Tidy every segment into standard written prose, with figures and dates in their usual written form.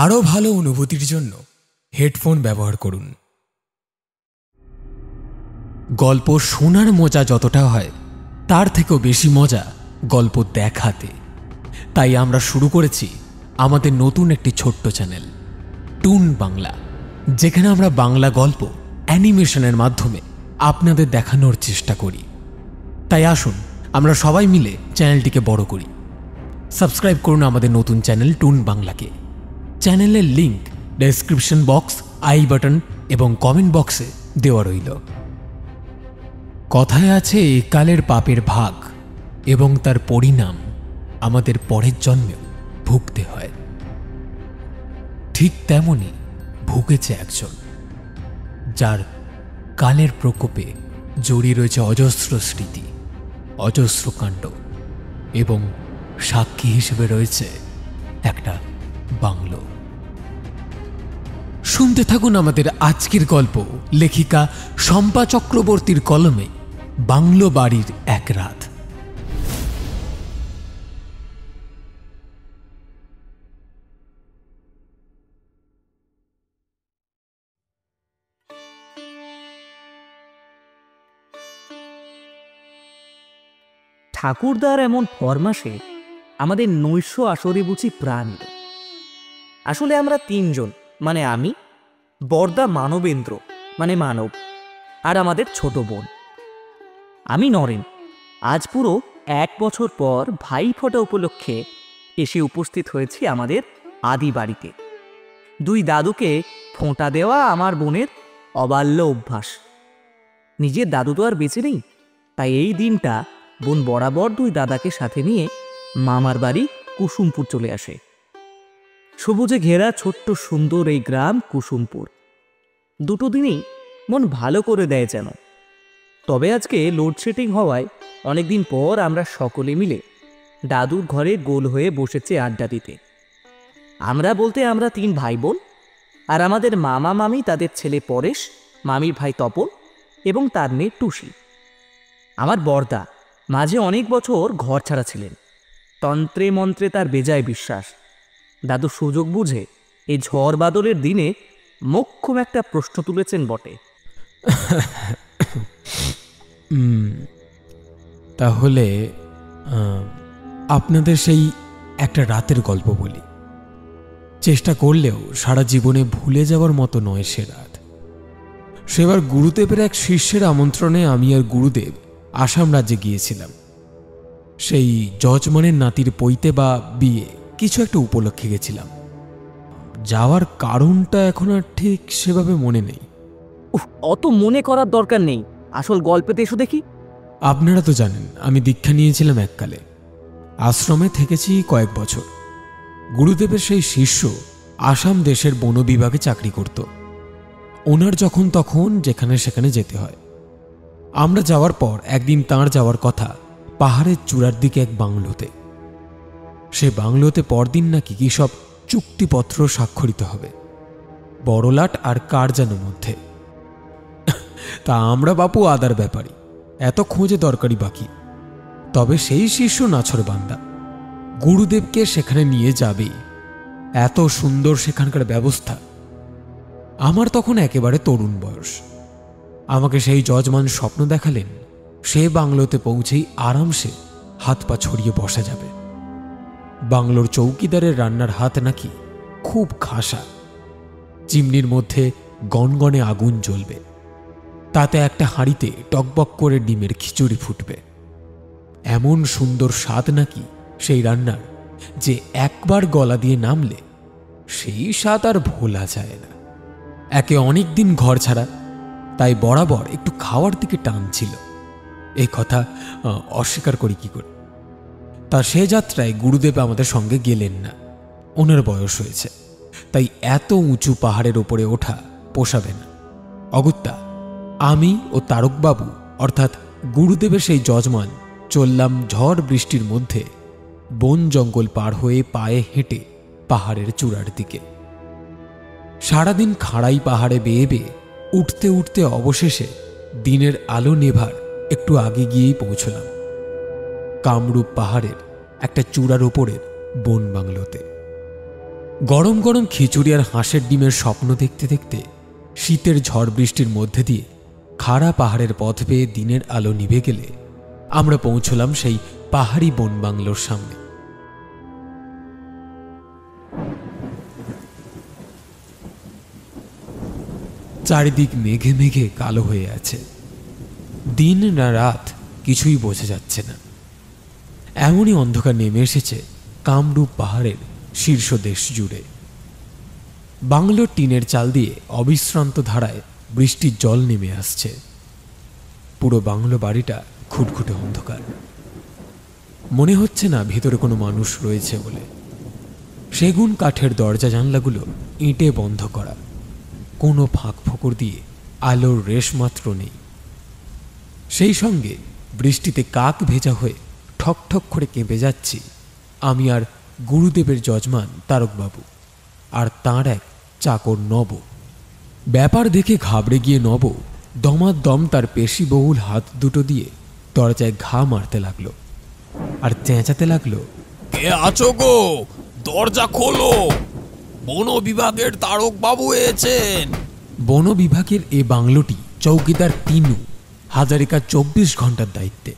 আরও ভালো অনুভূতির জন্য হেডফোন ব্যবহার করুন। গল্প শোনার মজা যতটা হয় তার থেকেও বেশি মজা গল্প দেখাতে। তাই আমরা শুরু করেছি আমাদের নতুন একটি ছোট্ট চ্যানেল টুন বাংলা, যেখানে আমরা বাংলা গল্প অ্যানিমেশনের মাধ্যমে আপনাদের দেখানোর চেষ্টা করি। তাই আসুন আমরা সবাই মিলে চ্যানেলটিকে বড় করি। সাবস্ক্রাইব করুন আমাদের নতুন চ্যানেল টুন বাংলাকে। চ্যানেলের link description box, I button এবং কমেন্ট বক্সে দেওয়া রইল। কথায় আছে কালের পাপের ভাগ এবং তার পরিণাম আমাদের পরের জন্মেও ভুগতে হয়। ঠিক তেমনি ভুগেছে একজন, যার কালের প্রকোপে জড়িয়ে রয়েছে অজস্র স্মৃতি, অজস্র কাণ্ড এবং সাক্ষী হিসেবে রয়েছে একটা বাংলো। শুনতে থাকুন আমাদের আজকের গল্প, লেখিকা শম্পা চক্রবর্তীর কলমে বাংলো বাড়ির এক রাত। ঠাকুরদার এমন ফরমাসে আমাদের নৈশ আসরে বুঝি প্রাণ এলো। আসলে আমরা তিনজন, মানে আমি, বরদা মানবেন্দ্র মানে মানব, আর আমাদের ছোট বোন। আমি নরেন। আজ পুরো 1 বছর পর ভাইফোঁটা উপলক্ষে এসে উপস্থিত হয়েছি আমাদের আদি বাড়িতে। 2 দাদুকে ফোঁটা দেওয়া আমার বোনের অবাল্য অভ্যাস। নিজের দাদু তো আর বেঁচে নেই, তাই এই দিনটা বোন বরাবর 2 দাদাকে সাথে নিয়ে মামার বাড়ি কুসুমপুর চলে আসে। সবুজে ঘেরা ছোট্ট সুন্দর এই গ্রাম কুসুমপুর। 2 দিনেই মন ভালো করে দেয় যেন। তবে আজকে লোডশেডিং হওয়ায় অনেকদিন পর আমরা সকলে মিলে দাদুর ঘরে গোল হয়ে বসেছে আড্ডা দিতে। আমরা বলতে আমরা 3 ভাই বোন, আর আমাদের মামা মামি, তাদের ছেলে পরেশ, মামির ভাই তপন এবং তার মেয়ে টুসি। আমার বরদা মাঝে অনেক বছর ঘর ছাড়া ছিলেন। তন্ত্রে মন্ত্রে তার বেজায় বিশ্বাস। দাদু সুযোগ বুঝে এই ঝড় বাদলের দিনে মোক্ষম একটা প্রশ্ন তুলেছেন বটে। তাহলে আপনাদের সেই একটা রাতের গল্প বলি। চেষ্টা করলেও সারা জীবনে ভুলে যাওয়ার মতো নয় সে রাত। সেবার গুরুদেবের এক শিষ্যের আমন্ত্রণে আমি আর গুরুদেব আসাম রাজ্যে গিয়েছিলাম। সেই যজমানের নাতির পৈতে বা বিয়ে কিছু একটা উপলক্ষে গেছিলাম। যাওয়ার কারণটা এখন আর ঠিক সেভাবে মনে নেই। অত মনে করার দরকার নেই, আসল গল্পেতে এসো দেখি। আপনারা তো জানেন আমি দীক্ষা নিয়েছিলাম এককালে। আশ্রমে থেকেছি কয়েক বছর। গুরুদেবের সেই শিষ্য আসাম দেশের বন বিভাগে চাকরি করত। ওনার যখন তখন যেখানে সেখানে যেতে হয়। আমরা যাওয়ার পর একদিন তাঁর যাওয়ার কথা পাহাড়ের চূড়ার দিকে এক বাংলোতে। সে বাংলোতে পরদিন নাকি কি সব চুক্তিপত্র স্বাক্ষরিত হবে বড়লাট আর কারজানের মধ্যে। তা আমরা বাপু আদার ব্যাপারী, এত খোঁজে দরকারি বাকি। তবে সেই শিষ্য নাছর বান্দা, গুরুদেবকে সেখানে নিয়ে যাবেই। এত সুন্দর সেখানকার ব্যবস্থা। আমার তখন একেবারে তরুণ বয়স। আমাকে সেই যজমান স্বপ্ন দেখালেন সে বাংলোতে পৌঁছেই আরামসে হাত পা ছড়িয়ে বসা যাবে। বাংলোর চৌকিদারের রান্নার হাত নাকি খুব খাসা। চিমনির মধ্যে গনগনে আগুন জ্বলবে, তাতে একটা হাঁড়িতে টকবক করে ডিমের খিচুড়ি ফুটবে। এমন সুন্দর স্বাদ নাকি সেই রান্নার, যে একবার গলা দিয়ে নামলে সেই স্বাদ আর ভোলা যায় না। একে অনেক দিন ঘর ছাড়া, তাই বরাবর একটু খাওয়ার দিকে টান ছিল। এই কথা অস্বীকার করি কি করে। তা সে যাত্রায় গুরুদেব আমাদের সঙ্গে গেলেন না। ওনার বয়স হয়েছে, তাই এত উঁচু পাহাড়ের ওপরে ওঠা পোষাবে না। অগত্যা আমি ও তারকবাবু, অর্থাৎ গুরুদেবের সেই যজমান, চললাম ঝড় বৃষ্টির মধ্যে বন জঙ্গল পার হয়ে পায়ে হেঁটে পাহাড়ের চূড়ার দিকে। সারাদিন খাড়াই পাহাড়ে বেয়ে বেয়ে উঠতে উঠতে অবশেষে দিনের আলো নেভার একটু আগে গিয়েই পৌঁছলাম কামরূপ পাহাড়ের একটা চূড়ার ওপরের বন বাংলোতে। গরম গরম খিচুড়ি আর হাঁসের ডিমের স্বপ্ন দেখতে দেখতে শীতের ঝড় বৃষ্টির মধ্যে দিয়ে খাড়া পাহাড়ের পথ বেয়ে দিনের আলো নিভে গেলে আমরা পৌঁছলাম সেই পাহাড়ি বন বাংলোর সামনে। চারিদিক মেঘে মেঘে কালো হয়ে আছে, দিন না রাত কিছুই বোঝা যাচ্ছে না। এমনই অন্ধকার নেমে এসেছে কামরূপ পাহাড়ের শীর্ষদেশ জুড়ে। বাংলোর টিনের চাল দিয়ে অবিশ্রান্ত ধারায় বৃষ্টির জল নেমে আসছে। পুরো বাংলো বাড়িটা খুটখুটে অন্ধকার, মনে হচ্ছে না ভেতরে কোনো মানুষ রয়েছে বলে। সেগুন কাঠের দরজা জানলাগুলো ইঁটে বন্ধ করা, কোনো ফাঁক ফোকর দিয়ে আলোর রেশ মাত্র নেই। সেই সঙ্গে বৃষ্টিতে কাক ভেজা হয়ে ঠক ঠক করে কেঁপে যাচ্ছি আমি আর গুরুদেবের যজমান তারকবাবু আর তাঁর এক চাকর নব। ব্যাপার দেখে ঘাবড়ে গিয়ে নব দমাদম তার পেশিবহুল হাত দুটো দিয়ে দরজায় ঘা মারতে লাগলো আর চেঁচাতে লাগলো, কে আছো গো, দরজা খোলো, বন বিভাগের তারকবাবু এসেছেন। বন বিভাগের এ বাংলোটি চৌকিদার তিনু হাজারিকা 24 ঘন্টার দায়িত্বে।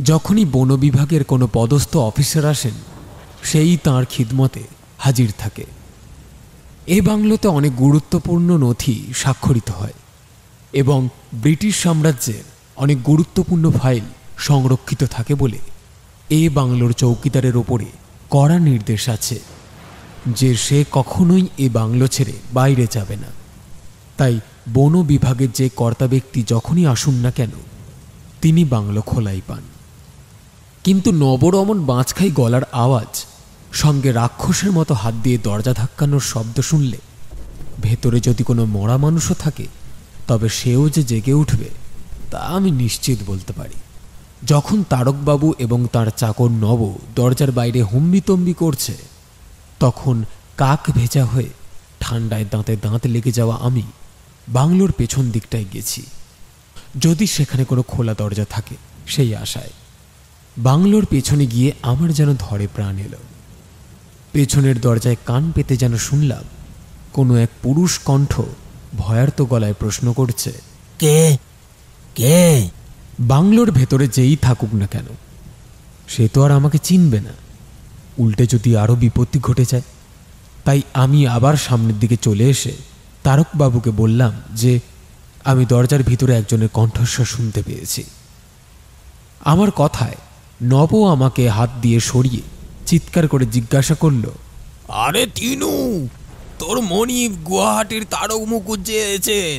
যখনই বন বিভাগের কোনো পদস্থ অফিসার আসেন সেই তাঁর খিদমতে হাজির থাকে। এ বাংলোতে অনেক গুরুত্বপূর্ণ নথি স্বাক্ষরিত হয় এবং ব্রিটিশ সাম্রাজ্যের অনেক গুরুত্বপূর্ণ ফাইল সংরক্ষিত থাকে বলে এ বাংলোর চৌকিদারের ওপরে কড়া নির্দেশ আছে যে সে কখনোই এ বাংলো ছেড়ে বাইরে যাবে না। তাই বন বিভাগের যে কর্তা ব্যক্তি যখনই আসুন না কেন তিনি বাংলো খোলাই পান। কিন্তু নবরমন বাঁচখাই গলার আওয়াজ সঙ্গে রাক্ষসের মতো হাত দিয়ে দরজা ধাক্কানোর শব্দ শুনলে ভেতরে যদি কোনো মরা মানুষও থাকে তবে সেও যে জেগে উঠবে তা আমি নিশ্চিত বলতে পারি। যখন তারকবাবু এবং তার চাকর নব দরজার বাইরে হুম্বিতম্বি করছে তখন কাক ভেজা হয়ে ঠান্ডায় দাঁতে দাঁত লেগে যাওয়া আমি বাংলোর পেছন দিকটায় গেছি, যদি সেখানে কোনো খোলা দরজা থাকে সেই আশায়। বাংলোর পেছনে গিয়ে আমার যেন ধরে প্রাণ এলো। পেছনের দরজায় কান পেতে যেন শুনলাম কোনো এক পুরুষ কণ্ঠ ভয়ার্ত গলায় প্রশ্ন করছে, কে কে? বাংলোর ভেতরে যেই থাকুক না কেন সে তো আর আমাকে চিনবে না, উল্টে যদি আরও বিপত্তি ঘটে যায়। তাই আমি আবার সামনের দিকে চলে এসে তারকবাবুকে বললাম যে আমি দরজার ভিতরে একজনের কণ্ঠস্বর শুনতে পেয়েছি। আমার কথায় নব আমাকে হাত দিয়ে সরিয়ে চিৎকার করে জিজ্ঞাসা করল, আরে তিনু, তোর মনিব গুয়াহাটির তারক মুখুজ্জে এসেছেন,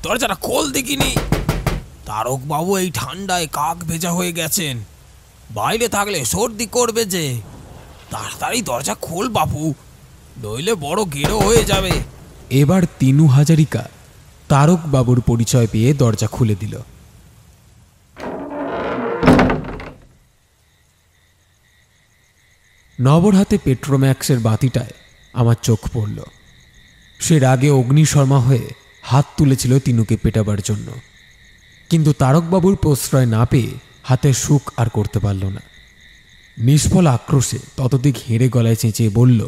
দরজাটা খোল দেখিনি। তারকবাবু এই ঠান্ডায় কাক ভেজা হয়ে গেছেন, বাইরে থাকলে সর্দি করবে যে। তাড়াতাড়ি দরজা খোল বাপু, নইলে বড় গেরো হয়ে যাবে। এবার তিনু হাজারিকা তারকবাবুর পরিচয় পেয়ে দরজা খুলে দিল। নবর হাতে পেট্রোম্যাক্সের বাতিটায় আমার চোখ পড়ল। সে রাগে অগ্নিশর্মা হয়ে হাত তুলেছিল তিনুকে পেটাবার জন্য, কিন্তু তারকবাবুর প্রশ্রয় না পেয়ে হাতের সুখ আর করতে পারল না। নিষ্ফল আক্রোশে ততদিক হেঁড়ে গলায় চেঁচিয়ে বলল,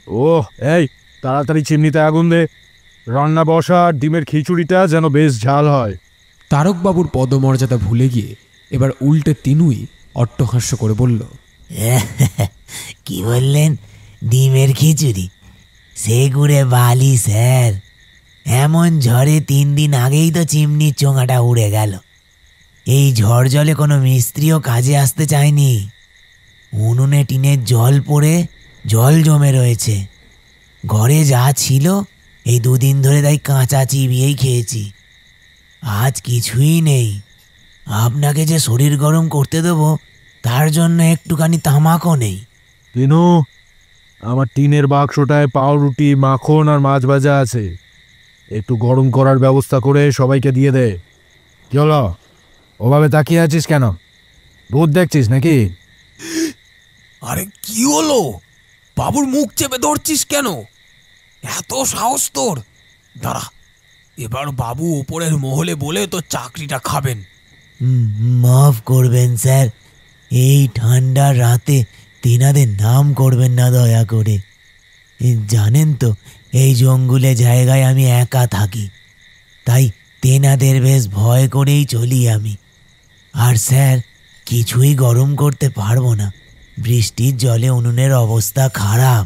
ওহ, এই তাড়াতাড়ি চিমনিতে আগুন দে, রান্না বসা আর ডিমের খিচুড়িটা যেন বেশ ঝাল হয়। তারকবাবুর পদমর্যাদা ভুলে গিয়ে এবার উল্টে তিনুই অট্টহাস্য করে বলল, কি বললেন? ডিমের খিচুড়ি? সে গুড়ে বালি স্যার, এমন ঝড়ে 3 দিন আগেই তো চিমনির চোঙাটা উড়ে গেল। এই ঝড় জলে কোনো মিস্ত্রিও কাজে আসতে চায়নি। উনুনে টিনের জল পড়ে জল জমে রয়েছে। ঘরে যা ছিল এই 2 দিন ধরে তাই কাঁচা চিবিয়েই খেয়েছি, আজ কিছুই নেই। আপনাকে যে শরীর গরম করতে দেবো তার জন্য একটুখানি তামাকও নেই। তিনু, আমার টিনের বাক্সটায় পাউরুটি, মাখন আর মাছ ভাজা আছে, একটু গরম করার ব্যবস্থা করে সবাইকে দিয়ে দে। চলো, ওভাবে তাকিয়ে আছিস কেন? ভূত দেখছিস নাকি? আরে কি হলো, বাবুর মুখ চেপে ধরছিস কেন? এত সাহস তোর? দাঁড়া, এবার বাবু ওপরের মহলে বলে তোর চাকরিটা খাবেন। মাফ করবেন স্যার, এই ঠান্ডার রাতে তেনাদের নাম করবেন না দয়া করে। জানেন তো এই জঙ্গলে জায়গায় আমি একা থাকি, তাই তেনাদের বেশ ভয় করেই চলি আমি। আর স্যার, কিছুই গরম করতে পারবো না, বৃষ্টির জলে উনুনের অবস্থা খারাপ।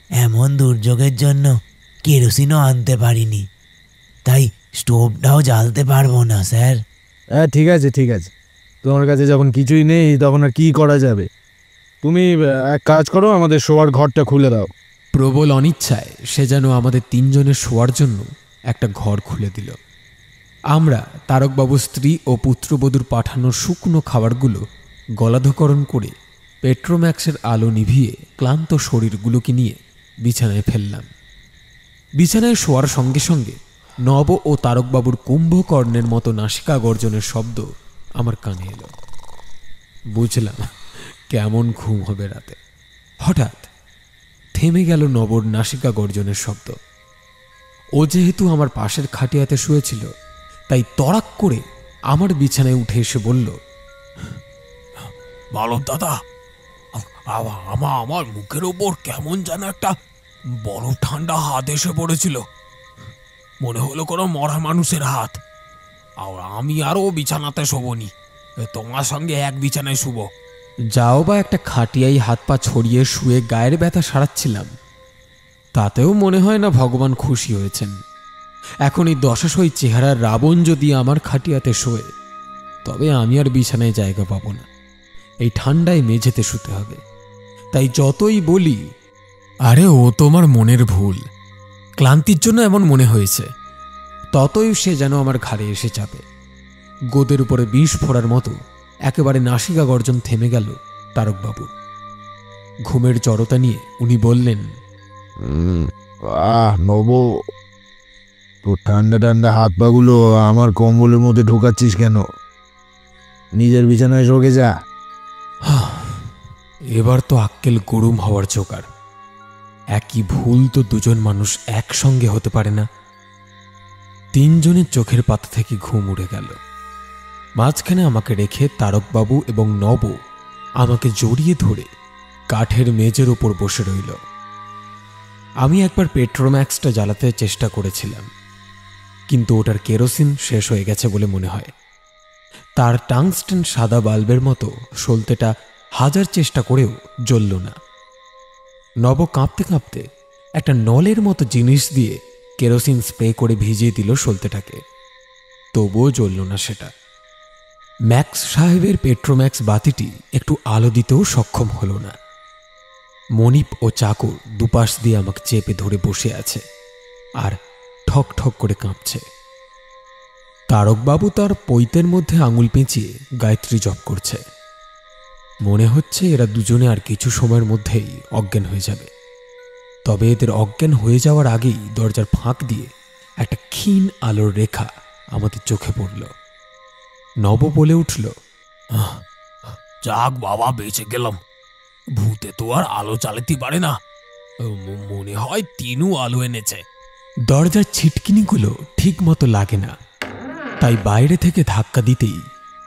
এমন দুর্যোগের জন্য কেরোসিনও আনতে পারিনি, তাই স্টোভটাও জ্বালতে পারবো না স্যার। হ্যাঁ ঠিক আছে ঠিক আছে, তোমার কাছে যখন কিছুই নেই তখন আর কি করা যাবে। তুমি এক কাজ করো, আমাদের শোয়ার ঘরটা খুলে দাও। প্রবল অনিচ্ছায় সে যেন আমাদের তিনজনের শোয়ার জন্য একটা ঘর খুলে দিল। আমরা তারকবাবুর স্ত্রী ও পুত্রবধূর পাঠানো শুকনো খাবারগুলো গলাধকরণ করে পেট্রোম্যাক্সের আলো নিভিয়ে ক্লান্ত শরীরগুলোকে নিয়ে বিছানায় ফেললাম। বিছানায় শোয়ার সঙ্গে সঙ্গে নব ও তারকবাবুর কুম্ভকর্ণের মতো নাসিকা গর্জনের শব্দ আমার কানে এলো। বুঝলাম কেমন ঘুম হবে রাতে। হঠাৎ থেমে গেল নবর নাসিকা গর্জনের শব্দ। ও যেহেতু আমার পাশের খাটিয়াতে শুয়েছিল, তাই তড়াক করে আমার বিছানায় উঠে এসে বলল, মালব দাদা, আমার মুখের ওপর কেমন যেন একটা বড় ঠান্ডা হাত এসে পড়েছিল। মনে হলো কোনো মরা মানুষের হাত। আর আমি আরও বিছানাতে শোবনি, তোমার সঙ্গে এক বিছানায় শুব। যাও বা একটা খাটিয়াই হাত পা ছড়িয়ে শুয়ে গায়ের ব্যথা সারাচ্ছিলাম, তাতেও মনে হয় না ভগবান খুশি হয়েছেন। এখন এই দশাশই চেহারার রাবণ যদি আমার খাটিয়াতে শোয়ে, তবে আমি আর বিছানায় জায়গা পাবো না, এই ঠান্ডায় মেঝেতে শুতে হবে। তাই যতই বলি, আরে ও তোমার মনের ভুল, ক্লান্তির জন্য এমন মনে হয়েছে, ততই সে যেন আমার ঘাড়ে এসে চাপে। গোদের উপরে বিষ ফোড়ার মতো একেবারে নাসিকা গর্জন থেমে গেল তারকবাবুর। ঘুমের জড়তা নিয়ে উনি বললেন, নব, তোর ঠান্ডা ঠান্ডা হাত পাগুলো আমার কম্বলের মধ্যে ঢোকাচ্ছিস কেন? নিজের বিছানায় শোকে যা। এবার তো আক্কেল গরুম হওয়ার জোগাড়। একই ভুল তো দুজন মানুষ একসঙ্গে হতে পারে না। তিনজনের চোখের পাতা থেকে ঘুম উড়ে গেল। মাঝখানে আমাকে রেখে তারকবাবু এবং নব আমাকে জড়িয়ে ধরে কাঠের মেজের ওপর বসে রইল। আমি একবার পেট্রোম্যাক্সটা জ্বালাতে চেষ্টা করেছিলাম, কিন্তু ওটার কেরোসিন শেষ হয়ে গেছে বলে মনে হয়। তার টাংস্টেন সাদা বাল্বের মতো সলতেটা হাজার চেষ্টা করেও জ্বলল না। নব কাঁপতে কাঁপতে একটা নলের মতো জিনিস দিয়ে কেরোসিন স্প্রে করে ভিজিয়ে দিল সলতেটাকে, তবুও জ্বলল না সেটা। ম্যাক্স সাহেবের পেট্রোম্যাক্স বাতিটি একটু আলো দিতেও সক্ষম হল না। মনিপ ও চাকর দুপাশ দিয়ে আমাকে চেপে ধরে বসে আছে আর ঠক ঠক করে কাঁপছে। তারকবাবু তার পৈতের মধ্যে আঙুল পেঁচিয়ে গায়ত্রী জপ করছে। মনে হচ্ছে এরা দুজনে আর কিছু সময়ের মধ্যেই অজ্ঞান হয়ে যাবে। তবে এদের অজ্ঞান হয়ে যাওয়ার আগেই দরজার ফাঁক দিয়ে একটা ক্ষীণ আলোর রেখা আমাদের চোখে পড়ল। নব বলে উঠল, যাক বাবা, বেঁচে গেলাম। ভূতে তো আর আলো চালাতে পারে না, মনে হয় তিনু আলো এনেছে। দরজার ছিটকিনিগুলো ঠিক মতো লাগে না, তাই বাইরে থেকে ধাক্কা দিতেই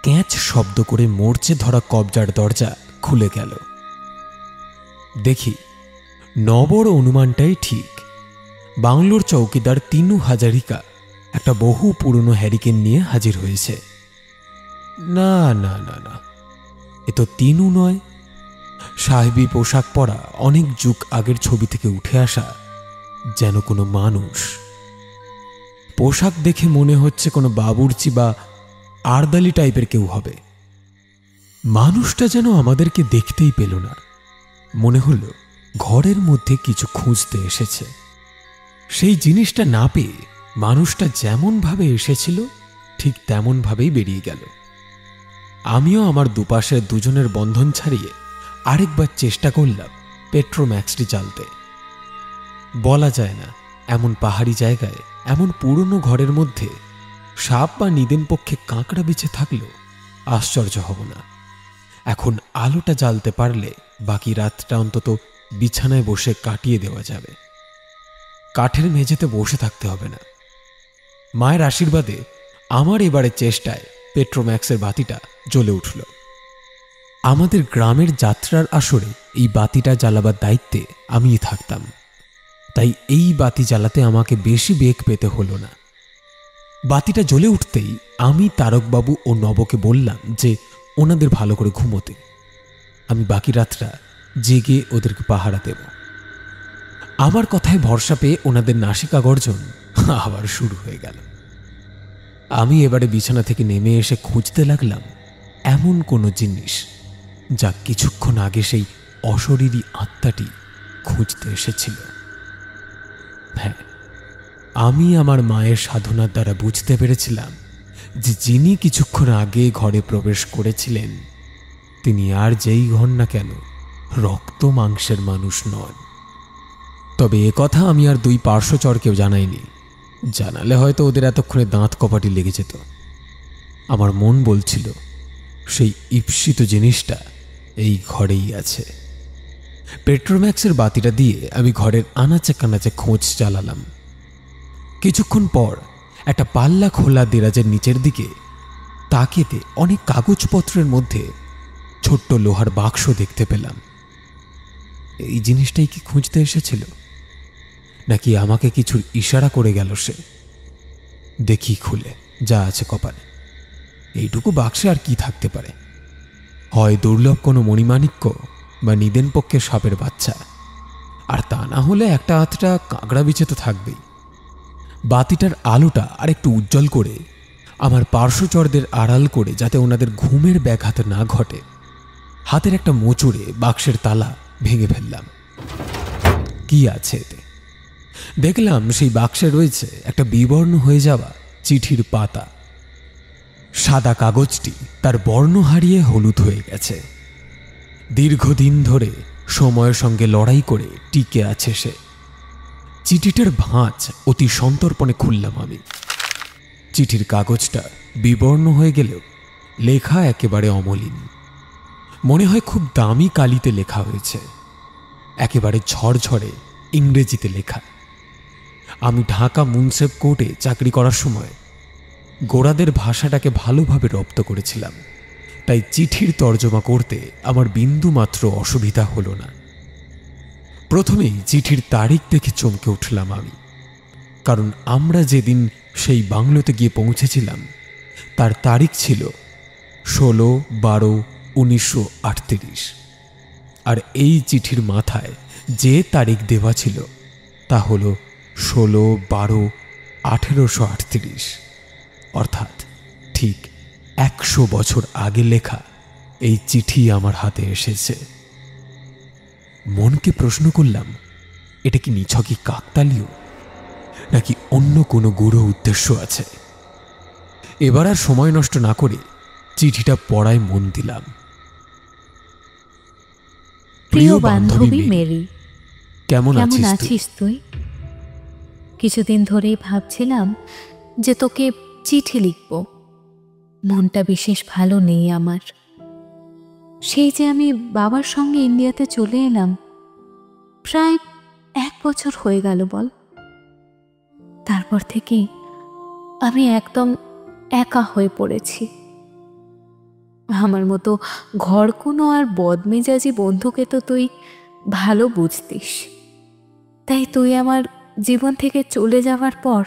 ক্যাঁচ শব্দ করে মরচে ধরা কবজার দরজা খুলে গেল। দেখি নবর অনুমানটাই ঠিক। বাংলোর চৌকিদার তিনু হাজারিকা একটা বহু পুরনো হ্যারিকেন নিয়ে হাজির হয়েছে। না না না না, এ তো তিনু নয়, সাহেবী পোশাক পরা অনেক যুগ আগের ছবি থেকে উঠে আসা যেন কোনো মানুষ। পোশাক দেখে মনে হচ্ছে কোনো বাবুর্চি বা আরদালি টাইপের কেউ হবে। মানুষটা যেন আমাদেরকে দেখতেই পেল না, মনে হলো ঘরের মধ্যে কিছু খুঁজতে এসেছে। সেই জিনিসটা না পেয়ে মানুষটা যেমনভাবে এসেছিল ঠিক তেমনভাবেই বেরিয়ে গেল। আমিও আমার দুপাশের দুজনের বন্ধন ছাড়িয়ে আরেকবার চেষ্টা করলাম পেট্রোম্যাক্সটি জ্বালতে। বলা যায় না, এমন পাহাড়ি জায়গায় এমন পুরনো ঘরের মধ্যে সাপ বা নিদেন পক্ষে কাঁকড়া বিছে থাকলেও আশ্চর্য হব না। এখন আলোটা জ্বালতে পারলে বাকি রাতটা অন্তত বিছানায় বসে কাটিয়ে দেওয়া যাবে। কাঠের মেঝেতে বসে থাকতে হবে না। মায়ের আশীর্বাদে আমার এবারে চেষ্টায় পেট্রোম্যাক্সের বাতিটা জ্বলে উঠল। আমাদের গ্রামের যাত্রার আসরে এই বাতিটা জ্বালাবার দায়িত্বে আমিই থাকতাম। তাই এই বাতি জ্বালাতে আমাকে বেশি বেগ পেতে হলো না। বাতিটা জ্বলে উঠতেই আমি তারকবাবু ও নবকে বললাম যে ওনাদের ভালো করে ঘুমোতে। আমি বাকি রাতটা জেগে ওদেরকে পাহারা দেব। আমার কথায় ভরসা পেয়ে ওনাদের নাসিকা গর্জন আবার শুরু হয়ে গেল। আমি এবারে বিছানা থেকে নেমে এসে খুঁজতে লাগলাম এমন কোনো জিনিস যা কিছুক্ষণ আগে সেই অশরীরী আত্মাটি খুঁজতে এসেছিল। হ্যাঁ, আমি আমার মায়ের সাধনার দ্বারা বুঝতে পেরেছিলাম যে যিনি কিছুক্ষণ আগে ঘরে প্রবেশ করেছিলেন তিনি আর যেই হন না কেন রক্ত মাংসের মানুষ নন। তবে কথা আমি আর দুই পার্শ্বচরকেও জানাইনি, জানালে হয়তো ওদের এতক্ষণে দাঁত কপাটি লেগে যেত। আমার মন বলছিল সেই ঈপ্সিত জিনিসটা এই ঘরেই আছে। পেট্রোম্যাক্সের বাতিটা দিয়ে আমি ঘরের আনাচে কানাচে খোঁজ চালালাম। কিছুক্ষণ পর একটা পাল্লা খোলা দেরাজের নিচের দিকে তাকেতে অনেক কাগজপত্রের মধ্যে ছোট্ট লোহার বাক্স দেখতে পেলাম। এই জিনিসটাই কি খুঁজতে এসেছিল, নাকি আমাকে কিছুর ইশারা করে গেল সে? দেখি খুলে যা আছে কপালে। এইটুকু বাক্সে আর কি থাকতে পারে? হয় দুর্লভ কোনো মণিমাণিক্য বা নিদেন পক্ষের সাপের বাচ্চা, আর তা না হলে একটা আধটা কাঁকড়া বিছে তো থাকবেই। বাতিটার আলোটা আর একটু উজ্জ্বল করে আমার পার্শ্বচরদের আড়াল করে যাতে ওনাদের ঘুমের ব্যাঘাত না ঘটে, হাতের একটা মোচড়ে বাক্সের তালা ভেঙে ফেললাম। কি আছে এতে? দেখলাম সেই বাক্সে রয়েছে একটা বিবর্ণ হয়ে যাওয়া চিঠির পাতা। সাদা কাগজটি তার বর্ণ হারিয়ে হলুদ হয়ে গেছে। দীর্ঘদিন ধরে সময়ের সঙ্গে লড়াই করে টিকে আছে সে। চিঠিটার ভাঁজ অতি সন্তর্পণে খুললাম আমি। চিঠির কাগজটা বিবর্ণ হয়ে গেলেও লেখা একেবারে অমলিন। মনে হয় খুব দামি কালিতে লেখা হয়েছে, একেবারে ঝরঝরে ইংরেজিতে লেখা। আমি ঢাকা মুন্সেফ কোর্টে চাকরি করার সময় গোড়াদের ভাষাটাকে ভালোভাবে রপ্ত করেছিলাম, তাই চিঠির তর্জমা করতে আমার বিন্দুমাত্র অসুবিধা হলো না। প্রথমেই চিঠির তারিখ দেখে চমকে উঠলাম আমি, কারণ আমরা যেদিন সেই বাংলোতে গিয়ে পৌঁছেছিলাম তার তারিখ ছিল 16/12/1938, আর এই চিঠির মাথায় যে তারিখ দেওয়া ছিল তা হল 16/12/1838, অর্থাৎ ঠিক 100 বছর আগে লেখা এই চিঠি আমার হাতে এসেছে। মনকে প্রশ্ন করলাম, এটা কি নিছকই কাকতালীয়, নাকি অন্য কোনো গূঢ় উদ্দেশ্য আছে? এবার আর সময় নষ্ট না করে চিঠিটা পড়ায় মন দিলাম। প্রিয় বান্ধবী মেরি, কেমন আছিস তুই? কিছুদিন ধরেই ভাবছিলাম যে তোকে চিঠি লিখব। মনটা বিশেষ ভালো নেই আমার। সেই যে আমি বাবার সঙ্গে ইন্ডিয়াতে চলে এলাম, প্রায় 1 বছর হয়ে গেল বল। তারপর থেকে আমি একদম একা হয়ে পড়েছি। আমার মতো ঘরকুনো আর বদমেজাজি বন্ধুকে তো তুই ভালো বুঝতিস, তাই তুই আমার জীবন থেকে চলে যাওয়ার পর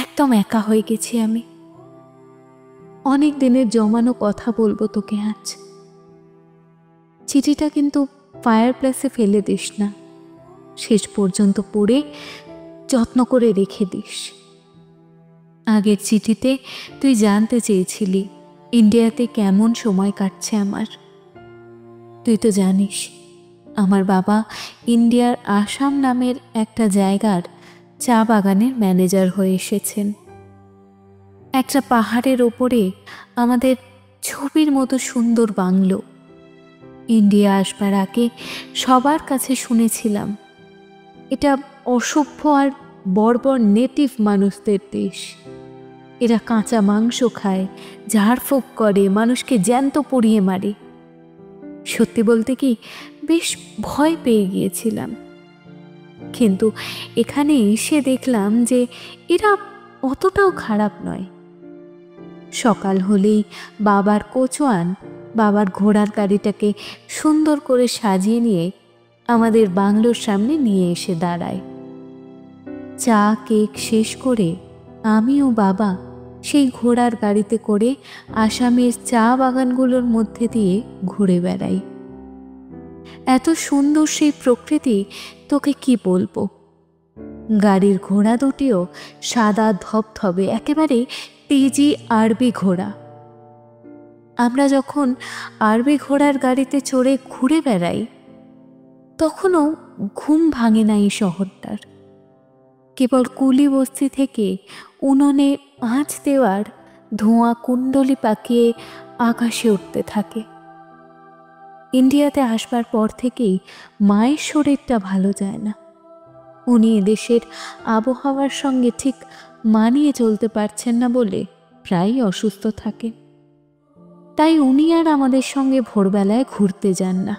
একদম একা হয়ে গেছি আমি। অনেক দিনের জমানো কথা বলবো তোকে আজ। চিঠিটা কিন্তু ফায়ার প্লেসে ফেলে দিস না, শেষ পর্যন্ত পড়ে যত্ন করে রেখে দিস। আগের চিঠিতে তুই জানতে চেয়েছিলি ইন্ডিয়াতে কেমন সময় কাটছে আমার। তুই তো জানিস আমার বাবা ইন্ডিয়ার আসাম নামের একটা জায়গার চা বাগানের ম্যানেজার হয়ে এসেছেন। একটা পাহাড়ের ওপরে আমাদের ছবির মতো সুন্দর বাংলো। ইন্ডিয়া আসবার আগে সবার কাছে শুনেছিলাম এটা অসভ্য আর বর্বর নেটিভ মানুষদের দেশ। এরা কাঁচা মাংস খায়, ঝাড়ফুঁক করে, মানুষকে জ্যান্ত পুড়িয়ে মারে। সত্যি বলতে কি বেশ ভয় পেয়ে গিয়েছিলাম, কিন্তু এখানে এসে দেখলাম যে এরা অতটাও খারাপ নয়। সকাল হলেই বাবার কোচওয়ান বাবার ঘোড়ার গাড়িটাকে সুন্দর করে সাজিয়ে নিয়ে আমাদের বাংলোর সামনে নিয়ে এসে দাঁড়ায়। চা কেক শেষ করে আমি ও বাবা সেই ঘোড়ার গাড়িতে করে আসামের চা বাগানগুলোর মধ্যে দিয়ে ঘুরে বেড়াই। এত সুন্দর সেই প্রকৃতি, তোকে কি বলবো। গাড়ির ঘোড়া দুটিও সাদা ধবধবে, একেবারে তেজি আরবি ঘোড়া। আমরা যখন আরবি ঘোড়ার গাড়িতে চড়ে ঘুরে বেড়াই তখনও ঘুম ভাঙে না এই শহরটার। কেবল কুলি বস্তি থেকে উনুনে আঁচ দেওয়ার ধোঁয়া কুণ্ডলি পাকিয়ে আকাশে উঠতে থাকে। ইন্ডিয়াতে আসবার পর থেকেই মায়ের শরীরটা ভালো যায় না। উনি এদেশের আবহাওয়ার সঙ্গে ঠিক মানিয়ে চলতে পারছেন না বলে প্রায়ই অসুস্থ থাকেন। তাই উনি আর আমাদের সঙ্গে ভোরবেলায় ঘুরতে যান না।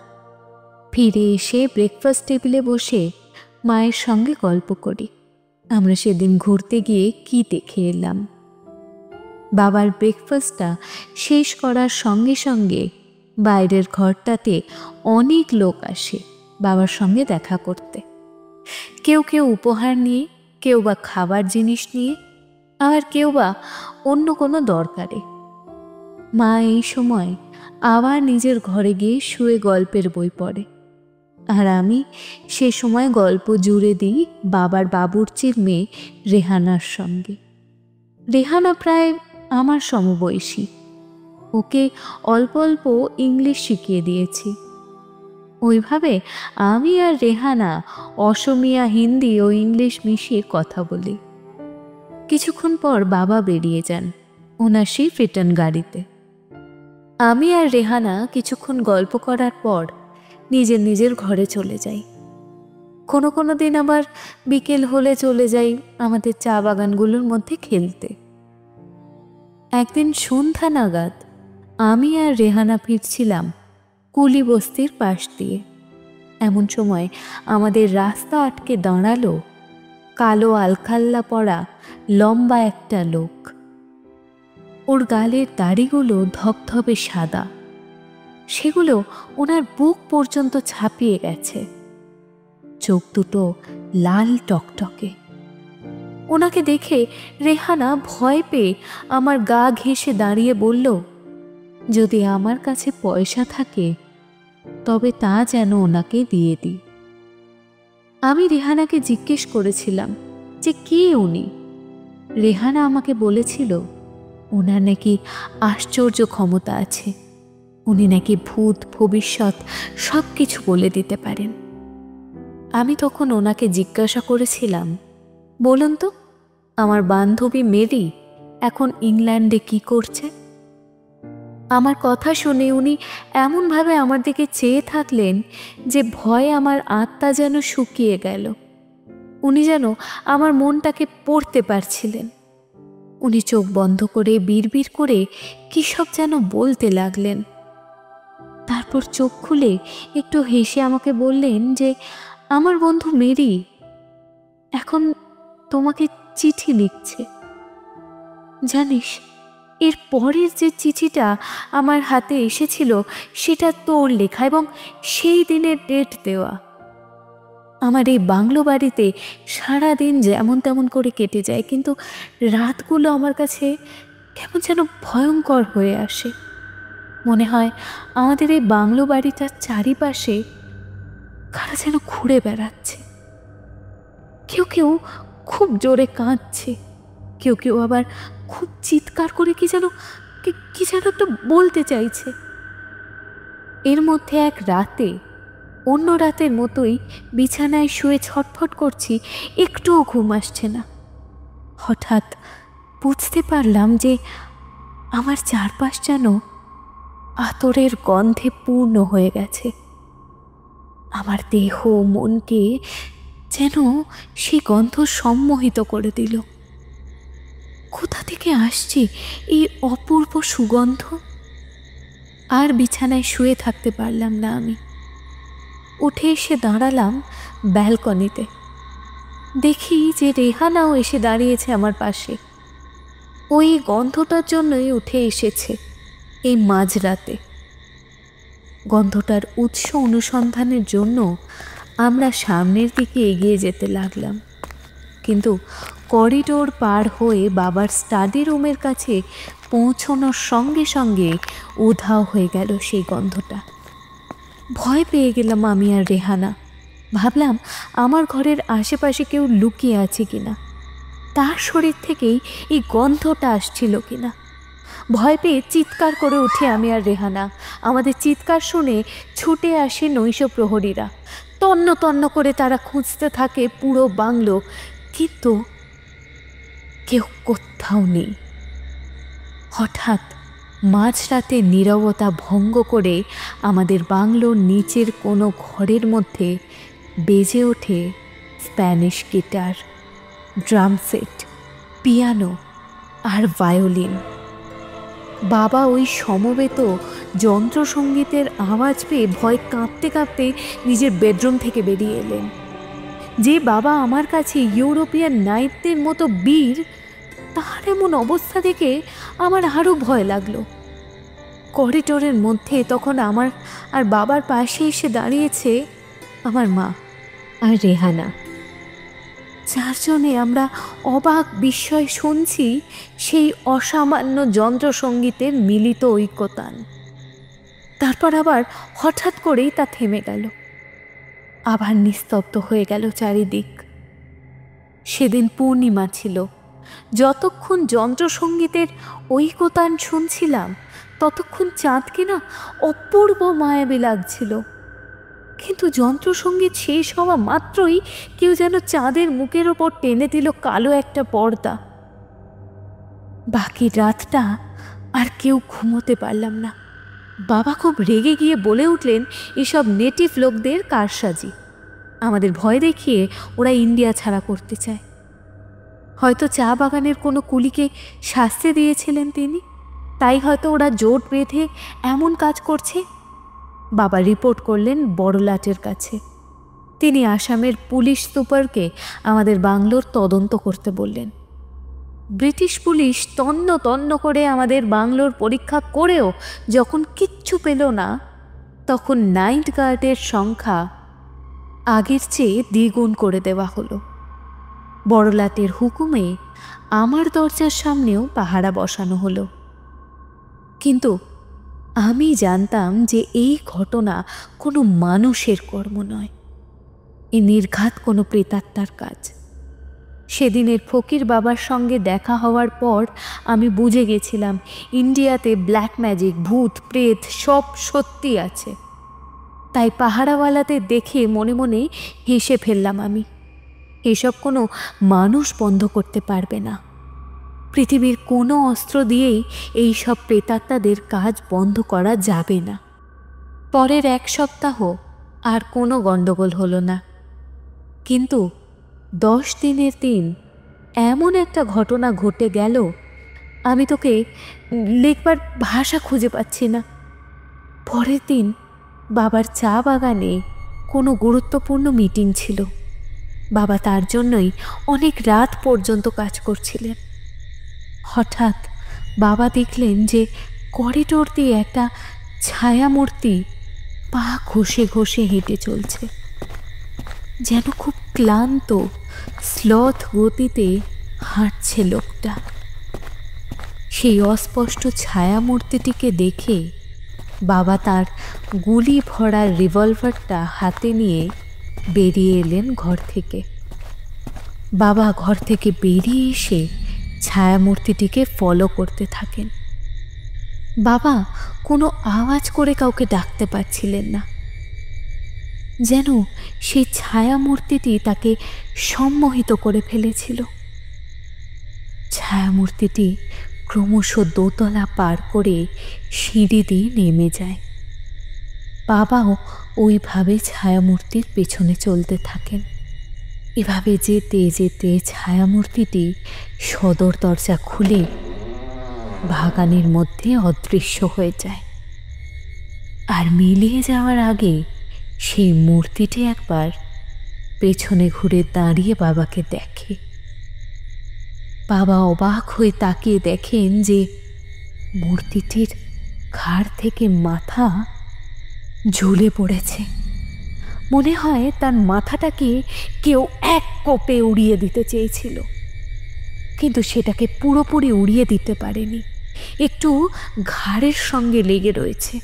ফিরে এসে ব্রেকফাস্ট টেবিলে বসে মায়ের সঙ্গে গল্প করি আমরা সেদিন ঘুরতে গিয়ে কি দেখে এলাম। বাবার ব্রেকফাস্টটা শেষ করার সঙ্গে সঙ্গে বাইরের ঘরটাতে অনেক লোক আসে বাবার সঙ্গে দেখা করতে। কেউ কেউ উপহার নিয়ে, কেউ বা খাবার জিনিস নিয়ে, আবার কেউ বা অন্য কোনো দরকারে। মা এই সময় আবার নিজের ঘরে গিয়ে শুয়ে গল্পের বই পড়ে, আর আমি সে সময় গল্প জুড়ে দিই বাবার বাবুর্চির মেয়ে রেহানার সঙ্গে। রেহানা প্রায় আমার সমবয়সী। ওকে অল্প অল্প ইংলিশ শিখিয়ে দিয়েছি। ওইভাবে আমি আর রেহানা অসমিয়া, হিন্দি ও ইংলিশ মিশিয়ে কথা বলি। কিছুক্ষণ পর বাবা বেরিয়ে যান ওনার সেই রিটার্ন গাড়িতে। আমি আর রেহানা কিছুক্ষণ গল্প করার পর নিজের নিজের ঘরে চলে যাই। কোনো কোনো দিন আবার বিকেল হলে চলে যাই আমাদের চা বাগানগুলোর মধ্যে খেলতে। একদিন সন্ধ্যা নাগাদ আমি আর রেহানা ফিরছিলাম কুলি বস্তির পাশ দিয়ে। এমন সময় আমাদের রাস্তা আটকে দাঁড়ালো কালো আলখাল্লা পরা লম্বা একটা লোক। ওর গালের দাড়িগুলো ধবধবে সাদা, সেগুলো ওনার বুক পর্যন্ত ছাপিয়ে গেছে। চোখ দুটো লাল টকটকে। ওনাকে দেখে রেহানা ভয় পেয়ে আমার গা ঘেঁষে দাঁড়িয়ে বলল, যদি আমার কাছে পয়সা থাকে তবে তা যেন ওনাকে দিয়ে দিই। আমি রেহানাকে জিজ্ঞেস করেছিলাম যে কে উনি। রেহানা আমাকে বলেছিল ওনার নাকি আশ্চর্য ক্ষমতা আছে, উনি নাকি ভূত ভবিষ্যৎ সব কিছু বলে দিতে পারেন। আমি তখন ওনাকে জিজ্ঞাসা করেছিলাম, বলুন তো আমার বান্ধবী মেরি এখন ইংল্যান্ডে কি করছে? আমার কথা শুনে উনি এমনভাবে আমার দিকে চেয়ে থাকলেন যে ভয়ে আমার আত্মা যেন শুকিয়ে গেল। উনি যেন আমার মনটাকে পড়তে পারছিলেন। উনি চোখ বন্ধ করে বিড়বিড় করে কী সব যেন বলতে লাগলেন। তারপর চোখ খুলে একটু হেসে আমাকে বললেন যে আমার বন্ধু মেরি এখন তোমাকে চিঠি লিখছে। জানিস, এর পরের যে চিঠিটা আমার হাতে এসেছিল সেটা তোর লেখা এবং সেই দিনের ডেট দেওয়া। আমার এই বাংলো বাড়িতে সারাদিন যেমন তেমন করে কেটে যায়, কিন্তু রাতগুলো আমার কাছে কেমন যেন ভয়ঙ্কর হয়ে আসে। মনে হয় আমাদের এই বাংলো বাড়িটার চারিপাশে কারা যেন ঘুরে বেড়াচ্ছে। কেউ কেউ খুব জোরে কাঁদছে, কেউ কেউ আবার খুব চিৎকার করে কি যেন একটা বলতে চাইছে। এর মধ্যে এক রাতে অন্য রাতের মতোই বিছানায় শুয়ে ছটফট করছি, একটুও ঘুম আসছে না। হঠাৎ বুঝতে পারলাম যে আমার চারপাশ যেন আতরের গন্ধে পূর্ণ হয়ে গেছে। আমার দেহ মনকে যেন সেই গন্ধ সম্মোহিত করে দিল। কোথা থেকে আসছে এই অপূর্ব সুগন্ধ? আর বিছানায় শুয়ে থাকতে পারলাম না। আমি উঠে এসে দাঁড়ালাম ব্যালকনিতে। দেখি যে রেহানাও এসে দাঁড়িয়েছে আমার পাশে। ওই গন্ধটার জন্যই উঠে এসেছে এই মাঝরাতে। গন্ধটার উৎস অনুসন্ধানের জন্য আমরা সামনের দিকে এগিয়ে যেতে লাগলাম, কিন্তু করিডোর পার হয়ে বাবার স্টাডি রুমের কাছে পৌঁছানোর সঙ্গে সঙ্গে উধাও হয়ে গেল সেই গন্ধটা। ভয় পেয়ে গেলাম আমি আর রেহানা। ভাবলাম আমার ঘরের আশেপাশে কেউ লুকিয়ে আছে কিনা, তার শরীর থেকেই এই গন্ধটা আসছিল কিনা। ভয় পেয়ে চিৎকার করে উঠে আমি আর রেহানা। আমাদের চিৎকার শুনে ছুটে আসে নৈশ প্রহরীরা। তন্ন তন্ন করে তারা খুঁজতে থাকে পুরো বাংলো, কিন্তু কেউ কোথাও নেই। হঠাৎ মাঝরাতে নীরবতা ভঙ্গ করে আমাদের বাংলোর নিচের কোনো ঘরের মধ্যে বেজে ওঠে Spanish guitar, drum set, piano আর ভায়োলিন। বাবা ওই সমবেত যন্ত্রসঙ্গীতের আওয়াজ পেয়ে ভয় কাঁপতে কাঁপতে নিজের বেডরুম থেকে বেরিয়ে এলেন। যে বাবা আমার কাছে ইউরোপিয়ান নাইটদের মতো বীর, তার এমন অবস্থা দেখে আমার আরও ভয় লাগলো। করিডোরের মধ্যে তখন আমার আর বাবার পাশে এসে দাঁড়িয়েছে আমার মা আর রেহানা। চারজনে আমরা অবাক বিস্ময় শুনছি সেই অসামান্য যন্ত্রসঙ্গীতের মিলিত ঐক্যতান। তারপর আবার হঠাৎ করেই তা থেমে গেল, আবার নিস্তব্ধ হয়ে গেল চারিদিক। সেদিন পূর্ণিমা ছিল। যতক্ষণ যন্ত্রসঙ্গীতের ঐক্যতান শুনছিলাম ততক্ষণ চাঁদকে না অপূর্ব মায়াবী লাগছিল। কিন্তু যন্ত্রসঙ্গীত শেষ হওয়া মাত্রই কেউ যেন চাঁদের মুখের ওপর টেনে দিল কালো একটা পর্দা। বাকি রাতটা আর কেউ ঘুমোতে পারলাম না। বাবা খুব রেগে গিয়ে বলে উঠলেন এসব নেটিভ লোকদের কারসাজি। আমাদের ভয় দেখিয়ে ওরা ইন্ডিয়া ছাড়া করতে চায়। হয়তো চা বাগানের কোনো কুলিকে শাস্তি দিয়েছিলেন তিনি, তাই হয়তো ওরা জোট বেঁধে এমন কাজ করছে। বাবা রিপোর্ট করলেন বড়লাটের কাছে। তিনি আসামের পুলিশ সুপারকে আমাদের বাংলোর তদন্ত করতে বললেন। ব্রিটিশ পুলিশ তন্ন তন্ন করে আমাদের বাংলোর পরীক্ষা করেও যখন কিচ্ছু পেল না, তখন নাইট গার্ডের সংখ্যা আগের চেয়ে দ্বিগুণ করে দেওয়া হলো। বড়লাটের হুকুমে আমার দরজার সামনেও পাহারা বসানো হলো। কিন্তু আমি জানতাম যে এই ঘটনা কোনো মানুষের কর্ম নয়, এ নির্ঘাত কোনো প্রেতাত্মার কাজ। সেদিনের ফকির বাবার সঙ্গে দেখা হওয়ার পর আমি বুঝে গেছিলাম ইন্ডিয়াতে ব্ল্যাক ম্যাজিক, ভূত, প্রেত সব সত্যি আছে। তাই পাহারাওয়ালাতে দেখে মনে মনে হেসে ফেললাম আমি। এসব কোনো মানুষ বন্ধ করতে পারবে না। পৃথিবীর কোনো অস্ত্র দিয়েই এই সব প্রেতাত্মাদের কাজ বন্ধ করা যাবে না। পরের 1 সপ্তাহ আর কোনো গণ্ডগোল হলো না। কিন্তু 10 দিনের দিন এমন একটা ঘটনা ঘটে গেল, আমি তোকে লিখবার ভাষা খুঁজে পাচ্ছি না। পরের দিন বাবার চা বাগানে কোনো গুরুত্বপূর্ণ মিটিং ছিল। বাবা তার জন্যই অনেক রাত পর্যন্ত কাজ করছিলেন। হঠাৎ বাবা দেখলেন যে করিডোর দিয়ে একটা ছায়ামূর্তি পা ঘষে ঘষে হেঁটে চলছে। যেন খুব ক্লান্ত, স্লথ গতিতে হাঁটছে লোকটা। সেই অস্পষ্ট ছায়ামূর্তিটিকে দেখে বাবা তার গুলি ভরা রিভলভারটা হাতে নিয়ে বেরিয়ে এলেন ঘর থেকে। বাবা ঘর থেকে বেরিয়ে এসে ছায়ামূর্তিটিকে ফলো করতে থাকেন। বাবা কোনো আওয়াজ করে কাউকে ডাকতে পারছিলেন না, যেন সেই ছায়ামূর্তিটি তাকে সম্মোহিত করে ফেলেছিল। ছায়ামূর্তিটি ক্রমশ দোতলা পার করে সিঁড়ি দিয়ে নেমে যায়। বাবাও ওইভাবে ছায়ামূর্তির পেছনে চলতে থাকেন। এভাবে যেতে যেতে ছায়ামূর্তিটি সদর দরজা খুলে বাগানের মধ্যে অদৃশ্য হয়ে যায়। আর মিলিয়ে যাওয়ার আগে সেই মূর্তিটি একবার পেছনে ঘুরে দাঁড়িয়ে বাবাকে দেখে। বাবা অবাক হয়ে তাকিয়ে দেখেন যে মূর্তিটির ঘাড় থেকে মাথা ঝুলে পড়েছে। মনে হয় তার মাথাটাকে কেউ এক কোপে উড়িয়ে দিতে চেয়েছিল, কিন্তু সেটাকে পুরোপুরি উড়িয়ে দিতে পারেনি, একটু ঘাড়ের সঙ্গে লেগে রয়েছে।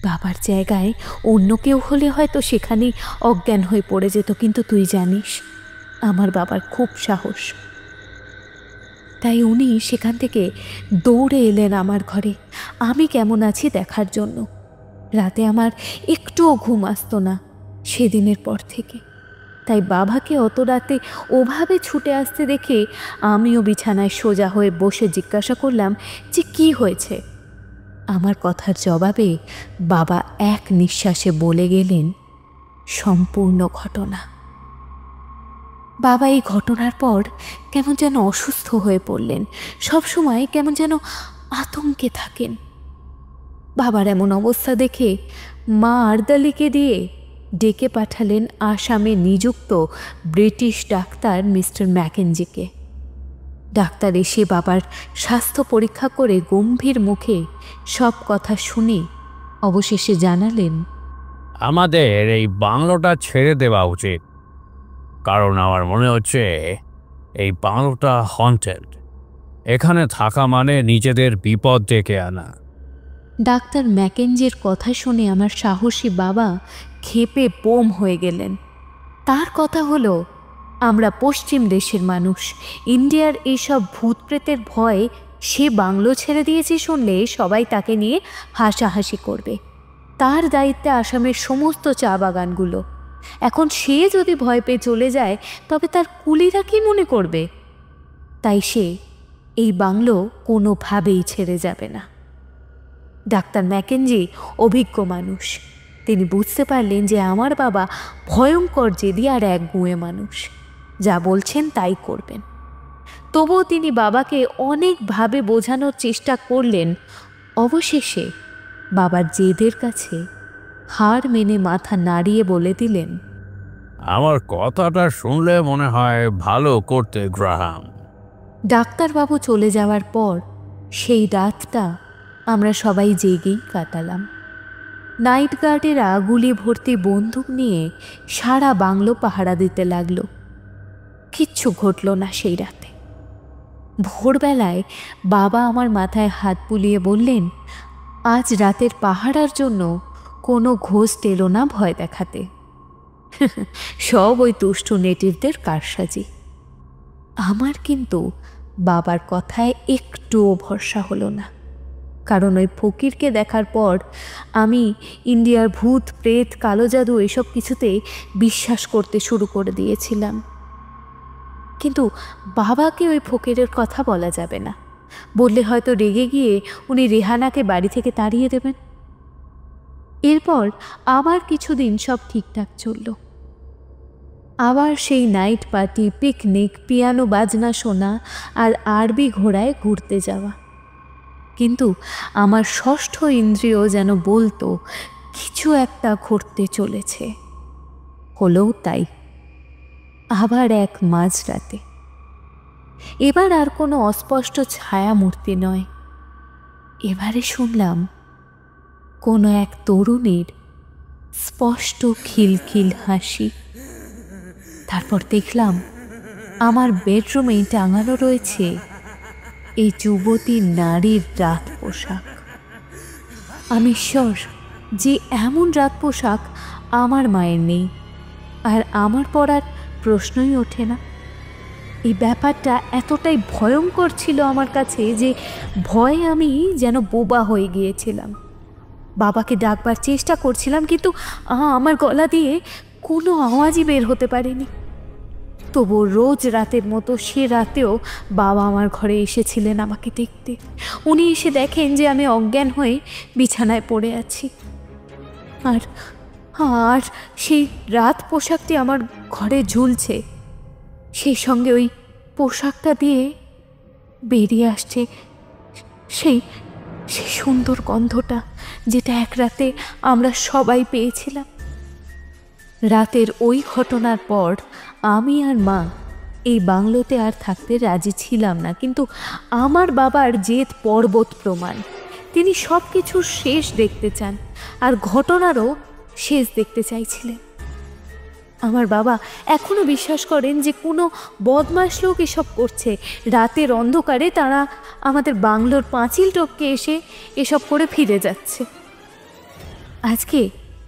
বাবার জায়গায় অন্য কেউ হলে হয়তো সেখানেই অজ্ঞান হয়ে পড়ে যেত, কিন্তু তুই জানিস আমার বাবার খুব সাহস। তাই উনি সেখান থেকে দৌড়ে এলেন আমার ঘরে আমি কেমন আছি দেখার জন্য। রাতে আমার একটুও ঘুম আসতো না সেদিনের পর থেকে। তাই বাবাকে অত রাতে ওভাবে ছুটে আসতে দেখে আমিও বিছানায় সোজা হয়ে বসে জিজ্ঞাসা করলাম যে কি হয়েছে। আমার কথার জবাবে বাবা এক নিঃশ্বাসে বলে গেলেন সম্পূর্ণ ঘটনা। বাবা এই ঘটনার পর কেমন যেন অসুস্থ হয়ে পড়লেন, সবসময় কেমন যেন আতঙ্কে থাকেন। বাবার এমন অবস্থা দেখে মা আরদালিকে দিয়ে ডেকে পাঠালেন আসামে নিযুক্ত ব্রিটিশ ডাক্তার মিস্টার ম্যাকেঞ্জিকে। ডাক্তার এসে বাবার স্বাস্থ্য পরীক্ষা করে গম্ভীর মুখে সব কথা শুনে অবশেষে জানালেন, আমাদের এই বাংলোটা ছেড়ে দেওয়া উচিত, কারণ আমার মনে হচ্ছে এই বাংলোটা হন্টেড। এখানে থাকা মানে নিজেদের বিপদ ডেকে আনা। ডাক্তার ম্যাকেঞ্জির কথা শুনে আমার সাহসী বাবা ক্ষেপে বোম হয়ে গেলেন। তার কথা হলো, আমরা পশ্চিম দেশের মানুষ, ইন্ডিয়ার এইসব ভূতপ্রেতের ভয় সে বাংলো ছেড়ে দিয়েছে শুনলে সবাই তাকে নিয়ে হাসাহাসি করবে। তার দায়িত্বে আসামের সমস্ত চা বাগানগুলো। এখন সে যদি ভয় পেয়ে চলে যায় তবে তার কুলিরা কি মনে করবে? তাই সে এই বাংলো কোনোভাবেই ছেড়ে যাবে না। ডাক্তার ম্যাকেঞ্জি অভিজ্ঞ মানুষ। তিনি বুঝতে পারলেন যে আমার বাবা ভয়ঙ্কর জেদি আর একগুঁয়ে মানুষ, যা বলছেন তাই করবেন। তবুও তিনি বাবাকে অনেকভাবে বোঝানোর চেষ্টা করলেন। অবশেষে বাবার জেদের কাছে হার মেনে মাথা নাড়িয়ে বলে দিলেন, আমার কথাটা শুনলে মনে হয় ভালো করতে গ্রাহাম। ডাক্তারবাবু চলে যাওয়ার পর সেই রাতটা আমরা সবাই জেগেই কাটালাম। নাইট গার্ডেরা গুলি ভর্তি বন্দুক নিয়ে সারা বাংলো পাহারা দিতে লাগলো। কিচ্ছু ঘটল না সেই রাতে। ভোরবেলায় বাবা আমার মাথায় হাত বুলিয়ে বললেন, আজ রাতের পাহারার জন্য কোনো ঘোস্ট এলো না ভয় দেখাতে। সব ওই তুষ্টু নেটিভদের কারসাজি। আমার কিন্তু বাবার কথায় একটুও ভরসা হলো না, কারণ ওই ফকিরকে দেখার পর আমি ইন্ডিয়ার ভূত প্রেত কালো জাদু এসব কিছুতে বিশ্বাস করতে শুরু করে দিয়েছিলাম। কিন্তু বাবাকে ওই ফকিরের কথা বলা যাবে না, বললে হয়তো রেগে গিয়ে উনি রেহানাকে বাড়ি থেকে তাড়িয়ে দেবেন। এরপর আবার কিছুদিন সব ঠিকঠাক চলল। আবার সেই নাইট পার্টি, পিকনিক, পিয়ানো বাজনা শোনা আর আরবি ঘোড়ায় ঘুরতে যাওয়া। কিন্তু আমার ষষ্ঠ ইন্দ্রিয় যেন বলতো কিছু একটা ঘটতে চলেছে। হলেও তাই। আবার এক মাঝরাতে, এবার আর কোনো অস্পষ্ট ছায়া মূর্তি নয়, এবারে শুনলাম কোনো এক তরুণীর স্পষ্ট খিলখিল হাসি। তারপর দেখলাম আমার বেডরুমে টাঙানো রয়েছে এই যুবতী নারীর রাত পোশাক। আমি শিওর যে এমন রাত পোশাক আমার মায়ের নেই, আর আমার পরার প্রশ্নই ওঠে না। এই ব্যাপারটা এতটাই ভয়ঙ্কর ছিল আমার কাছে যে ভয়ে আমি যেন বোবা হয়ে গিয়েছিলাম। বাবাকে ডাকবার চেষ্টা করছিলাম, কিন্তু আমার গলা দিয়ে কোনো আওয়াজই বের হতে পারেনি। তবু রোজ রাতের মতো সে রাতেও বাবা আমার ঘরে এসেছিলেন আমাকে দেখতে। উনি এসে দেখেন যে আমি অজ্ঞান হয়ে বিছানায় পড়ে আছি, আর আর সেই রাত পোশাকটি আমার ঘরে ঝুলছে। সেই সঙ্গে ওই পোশাকটা দিয়ে বেরিয়ে আসছে সেই সুন্দর গন্ধটা, যেটা এক রাতে আমরা সবাই পেয়েছিলাম। রাতের ওই ঘটনার পর আমি আর মা এই বাংলোতে আর থাকতে রাজি ছিলাম না, কিন্তু আমার বাবার জেদ পর্বত প্রমাণ। তিনি সব কিছুর শেষ দেখতে চান, আর ঘটনারও শেষ দেখতে চাইছিলেন। আমার বাবা এখনো বিশ্বাস করেন যে কোনো বদমাশ লোক এসব করছে। রাতের অন্ধকারে তারা আমাদের বাংলোর পাঁচিল টপকে এসে এসব করে ফিরে যাচ্ছে। আজকে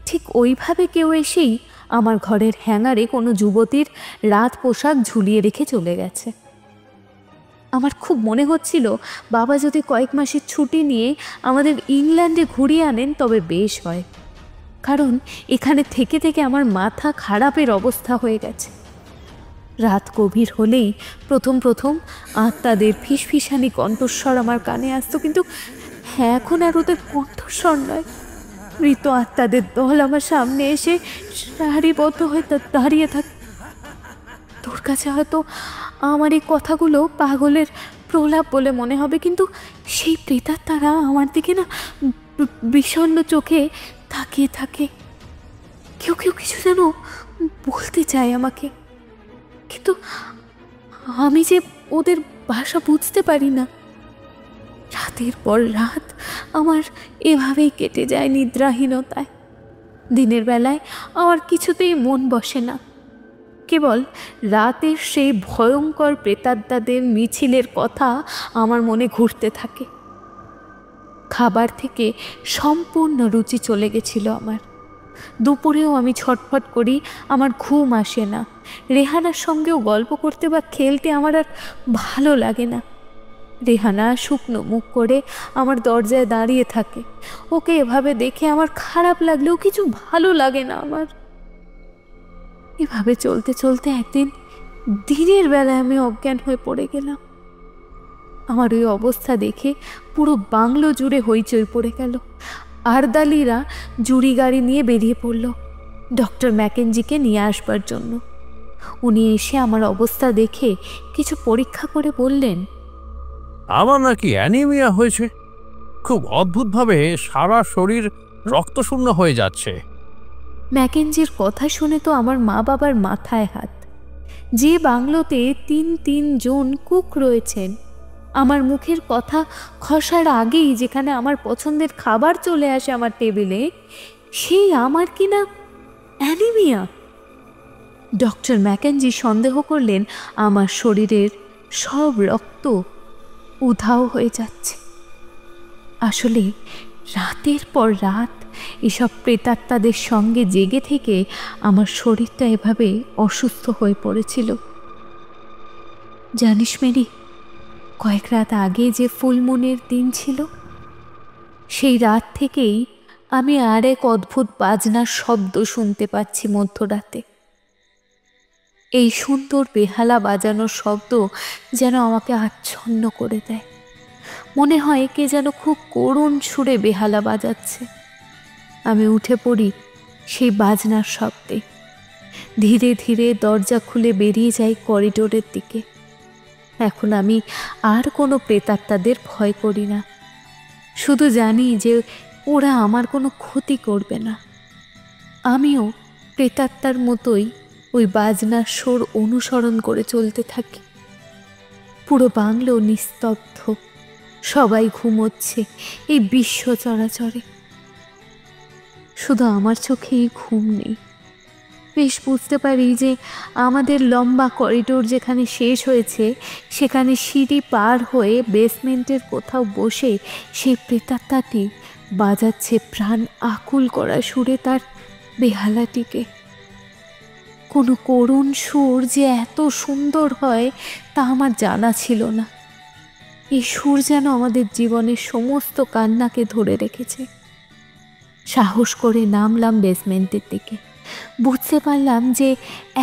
ঠিক ওইভাবে কেউ এসেই আমার ঘরের হ্যাঙ্গারে কোনো যুবতীর রাত পোশাক ঝুলিয়ে রেখে চলে গেছে। আমার খুব মনে হচ্ছিল বাবা যদি কয়েক মাসের ছুটি নিয়ে আমাদের ইংল্যান্ডে ঘুরিয়ে আনেন তবে বেশ হয়, কারণ এখানে থেকে থেকে আমার মাথা খারাপের অবস্থা হয়ে গেছে। রাত গভীর হলেই প্রথম প্রথম আত্মাদের ফিসফিসানি কণ্ঠস্বর আমার কানে আসতো, কিন্তু এখন আর ওদের কণ্ঠস্বর নয়, মৃত আত্মাদের দল আমার সামনে এসে সারিবদ্ধ হয়ে দাঁড়িয়ে থাকে। তোর কাছে হয়তো আমার এই কথাগুলো পাগলের প্রলাপ বলে মনে হবে, কিন্তু সেই প্রেতাত্মারা আমার দিকে না বিষণ্ণ চোখে তাকিয়ে থাকে। কেউ কেউ কিছু যেন বলতে চায় আমাকে, কিন্তু আমি যে ওদের ভাষা বুঝতে পারি না। রাতের পর রাত আমার এভাবেই কেটে যায় নিদ্রাহীনতায়। দিনের বেলায় আমার কিছুতেই মন বসে না, কেবল রাতের সেই ভয়ঙ্কর প্রেতাত্মাদের মিছিলের কথা আমার মনে ঘুরতে থাকে। খাবার থেকে সম্পূর্ণ রুচি চলে গেছিল আমার। দুপুরেও আমি ছটফট করি, আমার ঘুম আসে না। রেহানার সঙ্গেও গল্প করতে বা খেলতে আমার আর ভালো লাগে না। রেহানা শুকনো মুখ করে আমার দরজায় দাঁড়িয়ে থাকে। ওকে এভাবে দেখে আমার খারাপ লাগলেও কিছু ভালো লাগে না আমার। এভাবে চলতে চলতে একদিন দিনের বেলায় আমি অজ্ঞান হয়ে পড়ে গেলাম। আমার ওই অবস্থা দেখে পুরো বাংলো জুড়ে হইচই পড়ে গেল। আরদালিরা জুড়ি গাড়ি নিয়ে বেরিয়ে পড়ল ডক্টর ম্যাকেঞ্জিকে নিয়ে আসবার জন্য। উনি এসে আমার অবস্থা দেখে কিছু পরীক্ষা করে বললেন, আমার নাকি অ্যানিমিয়া হয়েছে। খুব অদ্ভুতভাবে সারা শরীর রক্তশূন্য হয়ে যাচ্ছে। ম্যাকেঞ্জির কথা শুনে তো আমার মা বাবার মাথায় হাত। যে বাংলোতে ৩ জন কুক রয়েছেন, আমার মুখের কথা খসার আগেই যেখানে আমার পছন্দের খাবার চলে আসে আমার টেবিলে, সেই আমার কিনা অ্যানিমিয়া। ডক্টর ম্যাকেঞ্জি সন্দেহ করলেন আমার শরীরের সব রক্ত উধাও হয়ে যাচ্ছে। আসলে রাতের পর রাত এসব প্রেতাত্মাদের সঙ্গে জেগে থেকে আমার শরীরটা এভাবে অসুস্থ হয়ে পড়েছিল। জানিস মেরি, কয়েক রাত আগে যে ফুলমুনের দিন ছিল, সেই রাত থেকেই আমি আর এক অদ্ভুত বাজনার শব্দ শুনতে পাচ্ছি মধ্যরাতে। এই সুন্দর বেহালা বাজানোর শব্দ যেন আমাকে আচ্ছন্ন করে দেয়। মনে হয় কে যেন খুব করুণ সুরে বেহালা বাজাচ্ছে। আমি উঠে পড়ি সেই বাজনার শব্দে। ধীরে ধীরে দরজা খুলে বেরিয়ে যাই করিডোরের দিকে। এখন আমি আর কোনো প্রেতাত্মাদের ভয় করি না। শুধু জানি যে ওরা আমার কোনো ক্ষতি করবে না। আমিও প্রেতাত্মার মতোই ওই বাজনার সুর অনুসরণ করে চলতে থাকি। পুরো বাংলো নিস্তব্ধ, সবাই ঘুমোচ্ছে এই বিশ্ব চরাচরে। শুধু আমার চোখেই ঘুম নেই। বেশ বুঝতে পারি যে আমাদের লম্বা করিডোর যেখানে শেষ হয়েছে, সেখানে সিঁড়ি পার হয়ে বেসমেন্টের কোথাও বসে সেই প্রেতাত্মাটি বাজাচ্ছে প্রাণ আকুল করা সুরে তার বেহালাটিকে। কোনো করুণ সুর যে এত সুন্দর হয় তা আমার জানা ছিল না। এই সুর যেন আমাদের জীবনের সমস্ত কান্নাকে ধরে রেখেছে। সাহস করে নামলাম বেসমেন্টের দিকে। বুঝতে পারলাম যে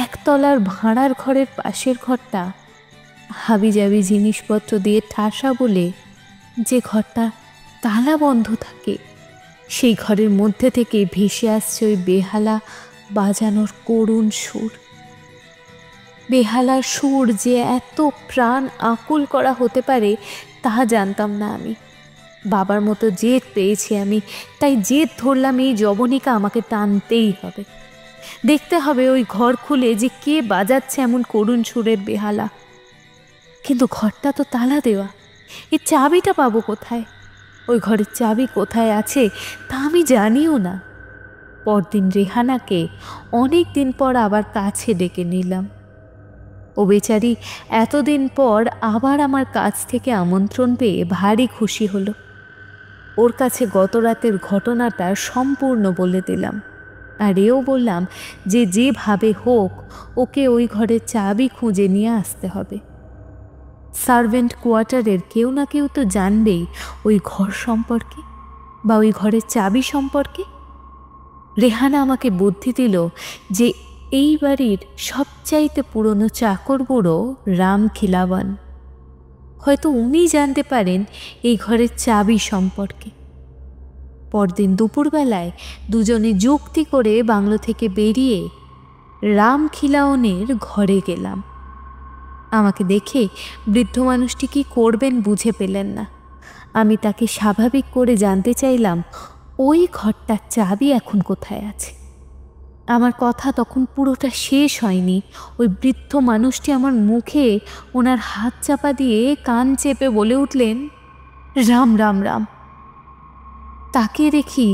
একতলার ভাড়ার ঘরের পাশের ঘরটা হাবিজাবি জিনিসপত্র দিয়ে ঠাসা বলে যে ঘরটা তালা বন্ধ থাকে, সেই ঘরের মধ্যে থেকে ভেসে আসছে ওই বেহালা বাজানোর করুণ সুর। বেহালার সুর যে এত প্রাণ আকুল করা হতে পারে তা জানতাম না আমি। বাবার মতো জেদ পেয়েছি আমি, তাই জেদ ধরলাম এই জবনিকা আমাকে টানতেই হবে। দেখতে হবে ওই ঘর খুলে যে কে বাজাচ্ছে এমন করুণ সুরের বেহালা। কিন্তু ঘরটা তো তালা দেওয়া, এর চাবিটা পাবো কোথায়? ওই ঘরের চাবি কোথায় আছে তা আমি জানিও না। পরদিন রেহানাকে অনেক দিন পর আবার কাছে ডেকে নিলাম। ও বেচারি এতদিন পর আবার আমার কাছ থেকে আমন্ত্রণ পেয়ে ভারী খুশি হলো। ওর কাছে গত রাতের ঘটনাটা সম্পূর্ণ বলে দিলাম, আর এও বললাম যে যেভাবে হোক ওকে ওই ঘরের চাবি খুঁজে নিয়ে আসতে হবে। সার্ভেন্ট কোয়ার্টারের কেউ না কেউ তো জানবেই ওই ঘর সম্পর্কে বা ওই ঘরের চাবি সম্পর্কে। রেহানা আমাকে বুদ্ধি দিল যে এই বাড়ির সবচাইতে পুরনো চাকর বুড়ো রাম খিলাওয়ান, হয়তো উনি জানতে পারেন এই ঘরের চাবি সম্পর্কে। পরদিন দুপুরবেলায় দুজনে যুক্তি করে বাংলো থেকে বেরিয়ে রাম খিলাওয়ানের ঘরে গেলাম। আমাকে দেখে বৃদ্ধ মানুষটি কি করবেন বুঝে পেলেন না। আমি তাকে স্বাভাবিক করে জানতে চাইলাম ওই ঘরটার চাবি এখন কোথায় আছে। আমার কথা তখন পুরোটা শেষ হয়নি, ওই বৃদ্ধ মানুষটি আমার মুখে ওনার হাত চাপা দিয়ে কান চেপে বলে উঠলেন, রাম রাম রাম। তাকে দেখি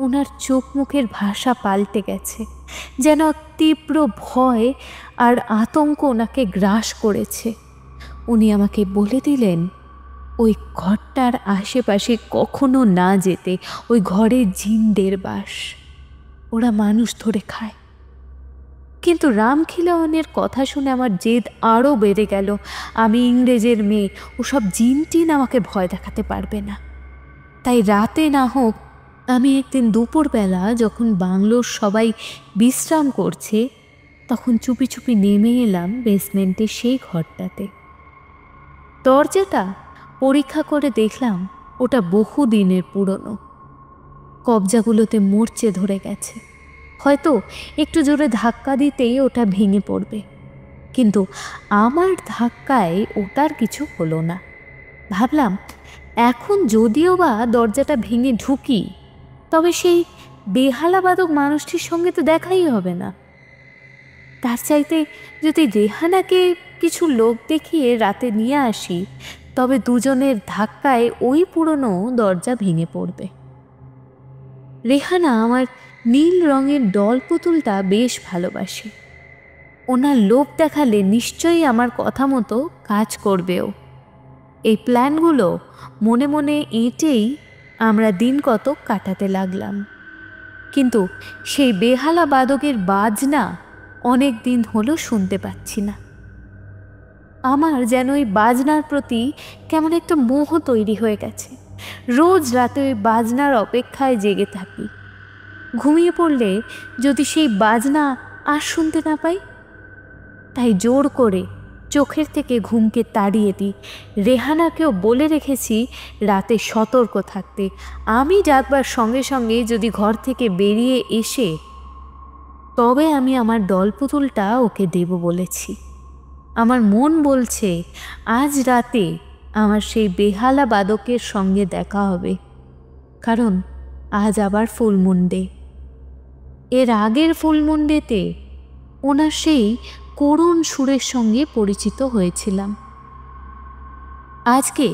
ওনার চোখ মুখের ভাষা পাল্টে গেছে, যেন তীব্র ভয় আর আতঙ্ক ওনাকে গ্রাস করেছে। উনি আমাকে বলে দিলেন ওই ঘরটার আশেপাশে কখনো না যেতে, ওই ঘরে জিনদের বাস, ওরা মানুষ ধরে খায়। কিন্তু রাম খিলাওয়ানের কথা শুনে আমার জেদ আরও বেড়ে গেল। আমি ইংরেজের মেয়ে, ওসব জিন টিন আমাকে ভয় দেখাতে পারবে না। তাই রাতে না হোক আমি একদিন দুপুরবেলা যখন বাংলোর সবাই বিশ্রাম করছে তখন চুপি চুপি নেমে এলাম বেসমেন্টের সেই ঘরটাতে। দরজাটা পরীক্ষা করে দেখলাম ওটা বহু দিনের পুরনো, কবজাগুলোতে মরচে ধরে গেছে, হয়তো একটু জোরে ধাক্কা দিতেই ওটা ভেঙে পড়বে। কিন্তু আমার ধাক্কায় ওটার কিছু হলো না। ভাবলাম এখন যদিও বা দরজাটা ভেঙে ঢুকি, তবে সেই বেহালাবাদক মানুষটির সঙ্গে তো দেখাই হবে না। তার চাইতে যদি রেহানাকে কিছু লোক দেখিয়ে রাতে নিয়ে আসি, তবে দুজনের ধাক্কায় ওই পুরনো দরজা ভেঙে পড়বে। রেহানা আমার নীল রঙের ডল পুতুলটা বেশ ভালোবাসে। ওনার লোভ দেখালে নিশ্চয়ই আমার কথা মতো কাজ করবেও। এই প্ল্যানগুলো মনে মনে এঁটেই আমরা দিন কত কাটাতে লাগলাম। কিন্তু সেই বেহালা বাদকের বাজনা অনেক দিন হলো শুনতে পাচ্ছি না। আমার যেন ওই বাজনার প্রতি কেমন একটা মোহ তৈরি হয়ে গেছে। রোজ রাতে ওই বাজনার অপেক্ষায় জেগে থাকি। ঘুমিয়ে পড়লে যদি সেই বাজনা আর শুনতে না পাই, তাই জোর করে চোখের থেকে ঘুমকে তাড়িয়ে দিই। রেহানাকেও বলে রেখেছি রাতে সতর্ক থাকতে। আমি ডাকবার সঙ্গে সঙ্গে যদি ঘর থেকে বেরিয়ে এসে, তবে আমি আমার ডল পুতুলটা ওকে দেব বলেছি। আমার মন বলছে আজ রাতে আমার সেই বেহালা বাদকের সঙ্গে দেখা হবে, কারণ আজ আবার ফুলমুন ডে। এর আগের ফুলমুন ডেতে ওনার সেই করুণ সুরের সঙ্গে পরিচিত হয়েছিলাম। আজকে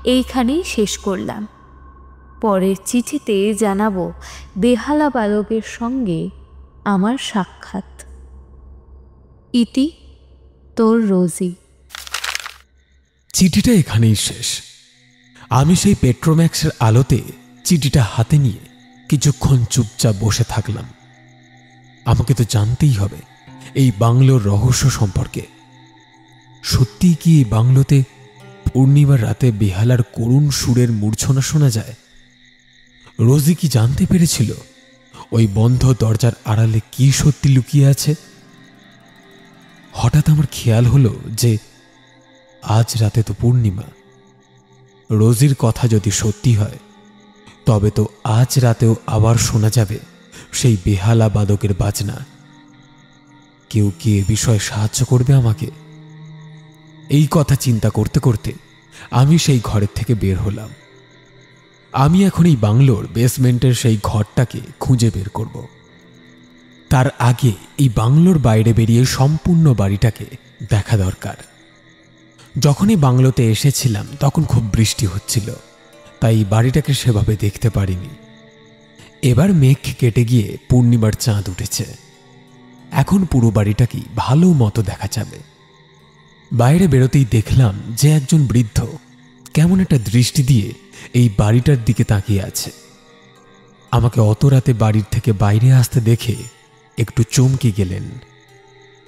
এইখানেই শেষ করলাম। পরের চিঠিতে জানাবো বেহালা বাদকের সঙ্গে আমার সাক্ষাৎ। ইতি, তোর রোজি। চিঠিটা এখানেই শেষ। আমি সেই পেট্রোম্যাক্সের আলোতে চিঠিটা হাতে নিয়ে কিছুক্ষণ চুপচাপ বসে থাকলাম। আমাকে তো জানতেই হবে এই বাংলোর রহস্য সম্পর্কে। সত্যিই কি এই বাংলোতে পূর্ণিমার রাতে বেহালার করুণ সুরের মূর্ছনা শোনা যায়? রোজি কি জানতে পেরেছিল ওই বন্ধ দরজার আড়ালে কি সত্যি লুকিয়ে আছে? হঠাৎ আমার খেয়াল হলো যে আজ রাতে তো পূর্ণিমা। রোজির কথা যদি সত্যি হয়, তবে তো আজ রাতেও আবার শোনা যাবে সেই বেহালা বাদকের বাজনা। কেউ কি এ বিষয়ে সাহায্য করবে আমাকে? এই কথা চিন্তা করতে করতে আমি সেই ঘরের থেকে বের হলাম। আমি এখন এই বাংলোর বেসমেন্টের সেই ঘরটাকে খুঁজে বের করব। তার আগে এই বাংলোর বাইরে বেরিয়ে সম্পূর্ণ বাড়িটাকে দেখা দরকার। যখন এই বাংলোতে এসেছিলাম তখন খুব বৃষ্টি হচ্ছিল, তাই বাড়িটাকে সেভাবে দেখতে পারিনি। এবার মেঘ কেটে গিয়ে পূর্ণিমার চাঁদ উঠেছে। এখন পুরো বাড়িটা কি ভালো মতো দেখা যাবে। বাইরে বেরোতেই দেখলাম যে একজন বৃদ্ধ কেমন একটা দৃষ্টি দিয়ে এই বাড়িটার দিকে তাকিয়ে আছে। আমাকে অত রাতে বাড়ির থেকে বাইরে আসতে দেখে একটু চমকে গেলেন।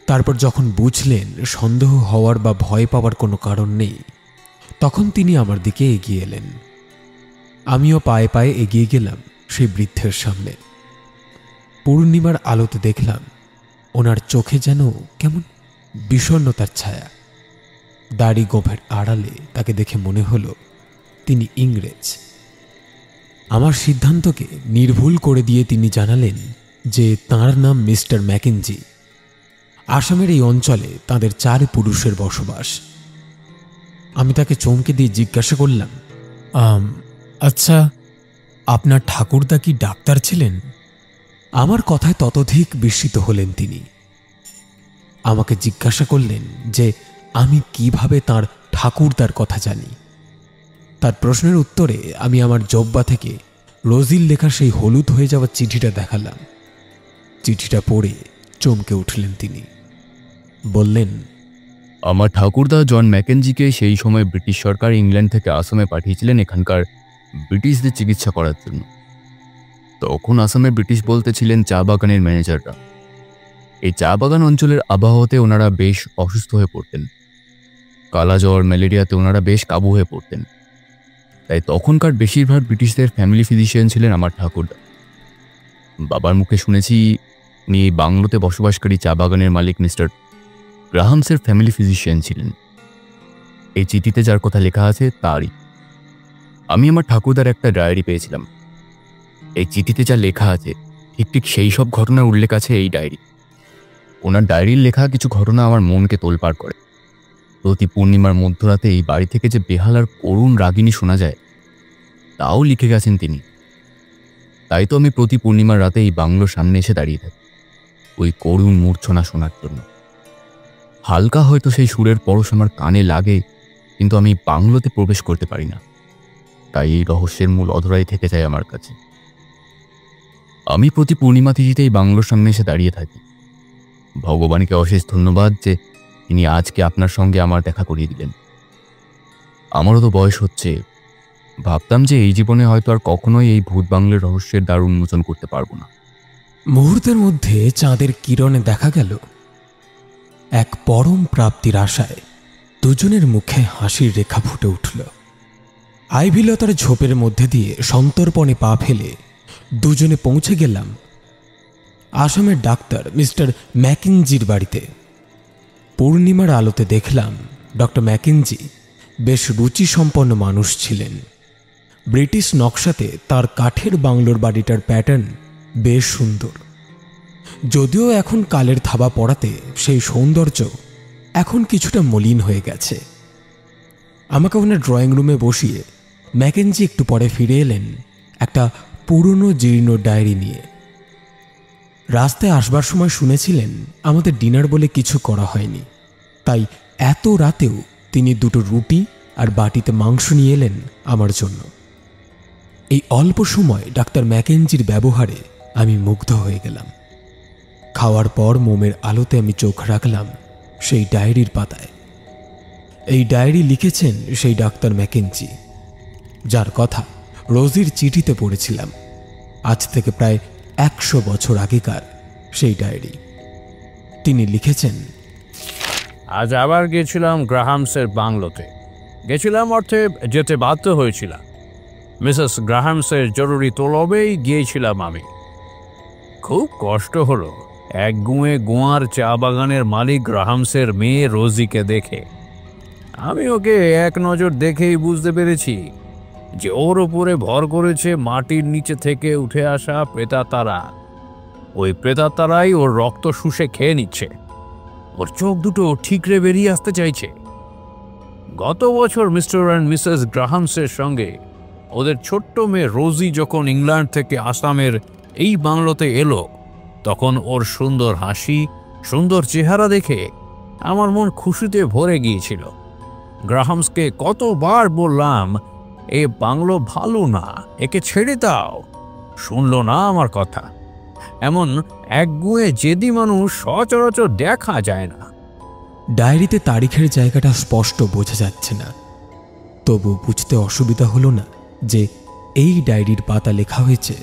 তারপর যখন বুঝলেন সন্দেহ হওয়ার বা ভয় পাওয়ার কোনো কারণ নেই, তখন তিনি আমার দিকে এগিয়ে এলেন। আমিও পায়ে পায়ে এগিয়ে গেলাম সেই বৃদ্ধের সামনে। পূর্ণিমার আলোতে দেখলাম ওনার চোখে যেন কেমন বিষণ্ণতার ছায়া। দাড়ি গোঁফের আড়ালে তাকে দেখে মনে হলো তিনি ইংরেজ। আমার সিদ্ধান্তকে নির্ভুল করে দিয়ে তিনি জানালেন যে তাঁর নাম মিস্টার ম্যাকেঞ্জি। আসামের এই অঞ্চলে তাদের 4 পুরুষের বসবাস। আমি তাকে চমকে দিয়ে জিজ্ঞাসা করলাম, আচ্ছা, আপনার ঠাকুরদা কি ডাক্তার ছিলেন? আমার কথায় ততোধিক বিস্মিত হলেন তিনি। আমাকে জিজ্ঞাসা করলেন যে আমি কিভাবে তার ঠাকুরদার কথা জানি। তার প্রশ্নের উত্তরে আমি আমার জব্বা থেকে রোজির লেখা সেই হলুদ হয়ে যাওয়া চিঠিটা দেখালাম। চিঠিটা পড়ে চমকে উঠলেন তিনি। বললেন, আমার ঠাকুরদা জন ম্যাকেঞ্জিকে সেই সময় ব্রিটিশ সরকার ইংল্যান্ড থেকে আসামে পাঠিয়েছিলেন এখানকার ব্রিটিশদের চিকিৎসা করার জন্য। তখন আসামে ব্রিটিশ বলতে ছিলেন চা বাগানের ম্যানেজাররা। এই চা বাগান অঞ্চলের আবহাওয়াতে ওনারা বেশ অসুস্থ হয়ে পড়তেন। কালাজ্বর, ম্যালেরিয়াতে ওনারা বেশ কাবু হয়ে পড়তেন। তাই তখনকার বেশিরভাগ ব্রিটিশদের ফ্যামিলি ফিজিশিয়ান ছিলেন আমার ঠাকুরদা। বাবার মুখে শুনেছি উনি এই বাংলোতে বসবাসকারী চা বাগানের মালিক মিস্টার গ্রাহামসের ফ্যামিলি ফিজিশিয়ান ছিলেন। এই চিঠিতে যার কথা লেখা আছে তারই। আমি আমার ঠাকুরদার একটা ডায়েরি পেয়েছিলাম। এই চিঠিতে যা লেখা আছে ঠিক ঠিক সেই সব ঘটনার উল্লেখ আছে এই ডায়েরি। ওনার ডায়েরির লেখা কিছু ঘটনা আমার মনকে তোলপাড় করে। প্রতি পূর্ণিমার মধ্যরাতে এই বাড়ি থেকে যে বেহালার করুণ রাগিনী শোনা যায় তাও লিখে গেছেন তিনি। তাই তো আমি প্রতি পূর্ণিমার রাতে এই বাংলোর সামনে এসে দাঁড়িয়ে থাকি ওই করুণ মূর্ছনা শোনার জন্য। হালকা হয়তো সেই সুরের পরশ আমার কানে লাগে, কিন্তু আমি বাংলোতে প্রবেশ করতে পারি না। তাই এই রহস্যের মূল অধরাই থেকে যায় আমার কাছে। আমি প্রতি পূর্ণিমা তিথিতে এই বাংলোর সামনে এসে দাঁড়িয়ে থাকি। ভগবানকে অশেষ ধন্যবাদ যে তিনি আজকে আপনার সঙ্গে আমার দেখা করিয়ে দিলেন। আমারও তো বয়স হচ্ছে, ভাবতাম যে এই জীবনে হয়তো আর কখনোই এই ভূত বাংলার রহস্যের দ্বার উন্মোচন করতে পারবো না। মুহূর্তের মধ্যে চাঁদের কিরণে দেখা গেল এক পরম প্রাপ্তির আশায় দুজনের মুখে হাসির রেখা ফুটে উঠল। আইভিলতার ঝোপের মধ্যে দিয়ে সন্তর্পণে পা ফেলে দুজনে পৌঁছে গেলাম আসামের ডাক্তার মিস্টার ম্যাকেঞ্জির বাড়িতে। পূর্ণিমার আলোতে দেখলাম ডক্টর ম্যাকেঞ্জি বেশ রুচিসম্পন্ন মানুষ ছিলেন। ব্রিটিশ নকশাতে তার কাঠের বাংলোর বাড়িটার প্যাটার্ন বেশ সুন্দর। যদিও এখন কালের থাবা পড়াতে সেই সৌন্দর্য এখন কিছুটা মলিন হয়ে গেছে। আমাকে ওনার ড্রয়িং রুমে বসিয়ে ম্যাকেঞ্জি একটু পরে ফিরে এলেন একটা পুরনো জীর্ণ ডায়েরি নিয়ে। রাস্তায় আসবার সময় শুনেছিলেন আমাদের ডিনার বলে কিছু করা হয়নি, তাই এত রাতেও তিনি 2টো রুটি আর বাটিতে মাংস নিয়ে এলেন আমার জন্য। এই অল্প সময় ডাক্তার ম্যাকেঞ্জির ব্যবহারে আমি মুগ্ধ হয়ে গেলাম। খাওয়ার পর মোমের আলোতে আমি চোখ রাখলাম সেই ডায়েরির পাতায়। এই ডায়েরি লিখেছেন সেই ডাক্তার ম্যাকেঞ্জি, যার কথা রোজির চিঠিতে পড়েছিলাম। আজ থেকে প্রায় 100 বছর আগেকার সেই ডায়েরি। তিনি লিখেছেন, আজ আবার গেছিলাম গ্রাহামসের বাংলোতে। গেছিলাম অর্থে যেতে বাধ্য হয়েছিলাম। মিসেস গ্রাহামসের জরুরি তলবেই গিয়েছিলাম আমি। খুব কষ্ট হলো এক গোয়ার চা বাগানের মালিক গ্রাহামসের মেয়ে রোজিকে দেখে। আমি ওকে এক নজর দেখেই বুঝতে পেরেছি যে ওর উপরে ভর করেছে মাটির নিচে থেকে উঠে আসা প্রেতাত্মারা। ওই প্রেতাত্মারাই ওর রক্ত শুষে খেয়ে নিচ্ছে। ওর চোখ দুটো ঠিকরে বেরিয়ে আসতে চাইছে। গত বছর মিস্টার অ্যান্ড মিসেস গ্রাহামসের সঙ্গে ওদের ছোট্ট মেয়ে রোজি যখন ইংল্যান্ড থেকে আসামের এই বাংলোতে এলো, তখন ওর সুন্দর হাসি, সুন্দর চেহারা দেখে আমার মন খুশিতে ভরে গিয়েছিল। গ্রাহামসকে কতবার বললাম, এ বাংলো ভালো না, একে ছেড়ে দাও। শুনলো না আমার কথা। এমন একগুঁয়ে জেদি মানুষ সচরাচর দেখা যায় না। ডায়েরিতে তারিখের জায়গাটা স্পষ্ট বোঝা যাচ্ছে না, তবু বুঝতে অসুবিধা হলো না যে এই ডায়েরির পাতা লেখা হয়েছে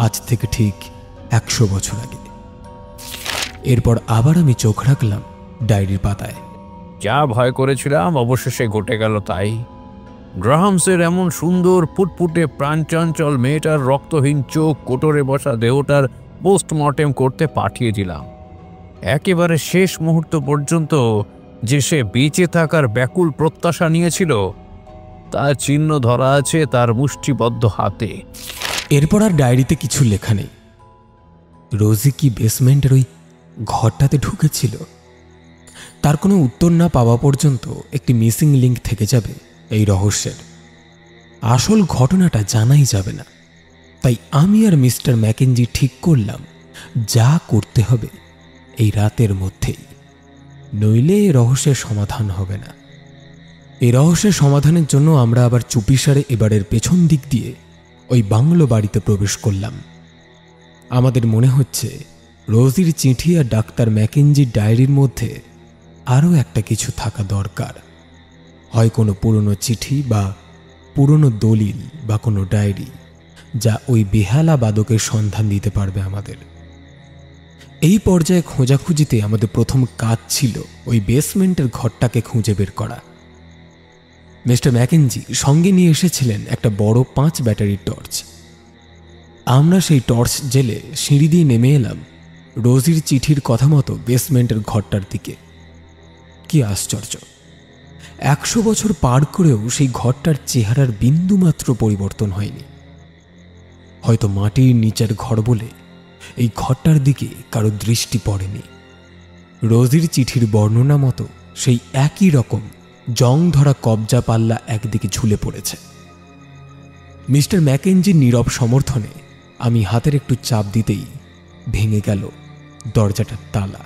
আজ থেকে ঠিক 100 বছর আগে। এরপর আবার আমি চোখ রাখলাম ডায়েরির পাতায়। যা ভয় করেছিলাম অবশেষে ঘটে গেল তাই। গ্রাহামসের এমন সুন্দর ফুটফুটে প্রাণচঞ্চল মেয়েটার রক্তহীন চোখ, কোটরে বসা দেহটার পোস্টমর্টেম করতে পাঠিয়ে দিলাম। একেবারে শেষ মুহূর্ত পর্যন্ত যে সে বেঁচে থাকার ব্যাকুল প্রত্যাশা নিয়েছিল তার চিহ্ন ধরা আছে তার মুষ্টিবদ্ধ হাতে। এরপর আর ডায়েরিতে কিছু লেখা নেই। রোজি কি বেসমেন্টের ওই ঘরটাতে ঢুকেছিল? তার কোনো উত্তর না পাওয়া পর্যন্ত একটি মিসিং লিঙ্ক থেকে যাবে এই রহস্যের। আসল ঘটনাটা জানাই যাবে না। তাই আমি আর মিস্টার ম্যাকেঞ্জি ঠিক করলাম যা করতে হবে এই রাতের মধ্যেই, নইলে এই রহস্যের সমাধান হবে না। এই রহস্যের সমাধানের জন্য আমরা আবার চুপিসারে এবারের পেছন দিক দিয়ে ওই বাংলো বাড়িতে প্রবেশ করলাম। আমাদের মনে হচ্ছে রোজির চিঠি আর ডাক্তার ম্যাকেঞ্জির ডায়েরির মধ্যে আরও একটা কিছু থাকা দরকার। হয় কোনো পুরনো চিঠি বা পুরনো দলিল বা কোনো ডায়েরি, যা ওই বেহালা বাদকের সন্ধান দিতে পারবে আমাদের। এই পর্যায়ে খোঁজাখুঁজিতে আমাদের প্রথম কাজ ছিল ওই বেসমেন্টের ঘরটাকে খুঁজে বের করা। মিস্টার ম্যাকেঞ্জি সঙ্গে নিয়ে এসেছিলেন একটা বড় 5 ব্যাটারির টর্চ। আমরা সেই টর্চ জেলে সিঁড়ি দিয়ে নেমে এলাম রোজির চিঠির কথা মতো বেসমেন্টের ঘরটার দিকে। কি আশ্চর্য, 100 বছর পার করেও সেই ঘরটার চেহারার বিন্দুমাত্র পরিবর্তন হয়নি। হয়তো মাটির নিচের ঘর বলে এই ঘরটার দিকে কারো দৃষ্টি পড়েনি। রোজির চিঠির বর্ণনা মতো সেই একই রকম জং ধরা কবজা পাল্লা একদিকে ঝুলে পড়েছে। মিস্টার ম্যাকেঞ্জির নীরব সমর্থনে আমি হাতের একটু চাপ দিতেই ভেঙে গেল দরজাটার তালা।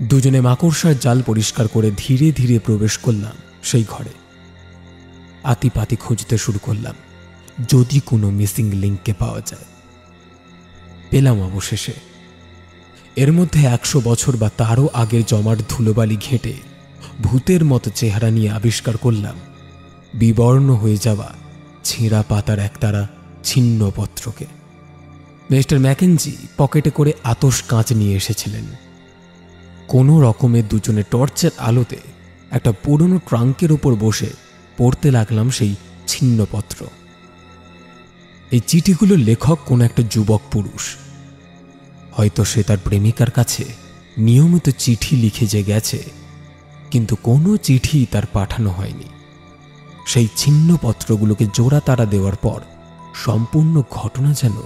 দুজনে মাকড়সার জাল পরিষ্কার করে ধীরে ধীরে প্রবেশ করলাম সেই ঘরে। আতিপাতি খুঁজতে শুরু করলাম যদি কোনো মিসিং লিঙ্ককে পাওয়া যায়। পেলাম অবশেষে। এর মধ্যে 100 বছর বা তারও আগের জমাট ধুলোবালি ঘেঁটে ভূতের মতো চেহারা নিয়ে আবিষ্কার করলাম বিবর্ণ হয়ে যাওয়া ছেঁড়া পাতার একতারা ছিন্ন পত্রকে। মিস্টার ম্যাকেঞ্জি পকেটে করে আতশ কাঁচ নিয়ে এসেছিলেন। কোনো রকমে দুজনে টর্চের আলোতে একটা পুরনো ট্রাঙ্কের ওপর বসে পড়তে লাগলাম সেই ছিন্নপত্র। এই চিঠিগুলোর লেখক কোন একটা যুবক পুরুষ। হয়তো সে তার প্রেমিকার কাছে নিয়মিত চিঠি লিখে যে গেছে, কিন্তু কোনো চিঠি তার পাঠানো হয়নি। সেই ছিন্নপত্রগুলোকে জোড়া তারা দেওয়ার পর সম্পূর্ণ ঘটনা যেন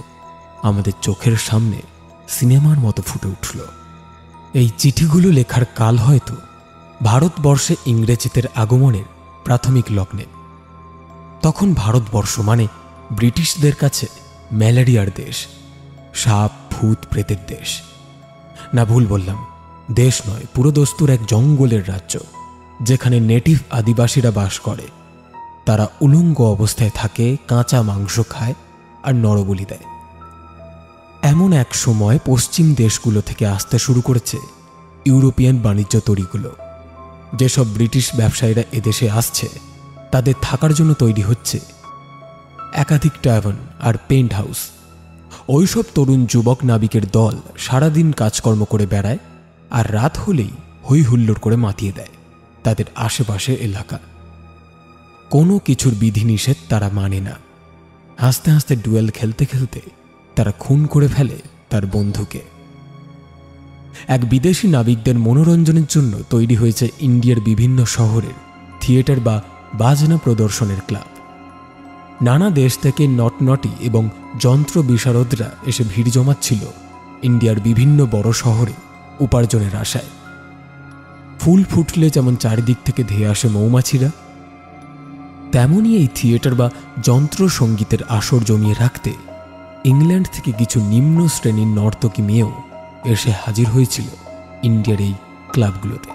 আমাদের চোখের সামনে সিনেমার মতো ফুটে উঠল। এই চিঠিগুলো লেখার কাল হয়তো ভারতবর্ষে ইংরেজিদের আগমনের প্রাথমিক লগ্নে। তখন ভারতবর্ষ মানে ব্রিটিশদের কাছে ম্যালেরিয়ার দেশ, সাপ ভূত প্রেতের দেশ। না, ভুল বললাম, দেশ নয়, পুরো দস্তুর এক জঙ্গলের রাজ্য, যেখানে নেটিভ আদিবাসীরা বাস করে। তারা উলঙ্গ অবস্থায় থাকে, কাঁচা মাংস খায় আর নরবলি দেয়। এমন এক সময় পশ্চিম দেশগুলো থেকে আসতে শুরু করেছে ইউরোপিয়ান বাণিজ্য তরীগুলো। যেসব ব্রিটিশ ব্যবসায়ীরা এদেশে আসছে তাদের থাকার জন্য তৈরি হচ্ছে একাধিক ট্যাভার্ন আর পেন্ট হাউস। ওইসব তরুণ যুবক নাবিকের দল সারাদিন কাজকর্ম করে বেড়ায় আর রাত হলেই হই হুল্লোড় করে মাতিয়ে দেয় তাদের আশেপাশের এলাকা। কোনো কিছুর বিধিনিষেধ তারা মানে না। হাসতে হাসতে ডুয়েল খেলতে খেলতে তারা খুন করে ফেলে তার বন্ধুকে। এক বিদেশি নাবিকদের মনোরঞ্জনের জন্য তৈরি হয়েছে ইন্ডিয়ার বিভিন্ন শহরের থিয়েটার বা বাজনা প্রদর্শনের ক্লাব। নানা দেশ থেকে নটনটি এবং যন্ত্র বিশারদরা এসে ভিড় জমাচ্ছিল ইন্ডিয়ার বিভিন্ন বড় শহরে উপার্জনের আশায়। ফুল ফুটলে যেমন চারিদিক থেকে ধেয়ে আসে মৌমাছিরা, তেমনই এই থিয়েটার বা যন্ত্র সঙ্গীতের আসর জমিয়ে রাখতে ইংল্যান্ড থেকে কিছু নিম্ন শ্রেণীর নর্তকী মেয়েও এসে হাজির হয়েছিল ইন্ডিয়ার এই ক্লাবগুলোতে।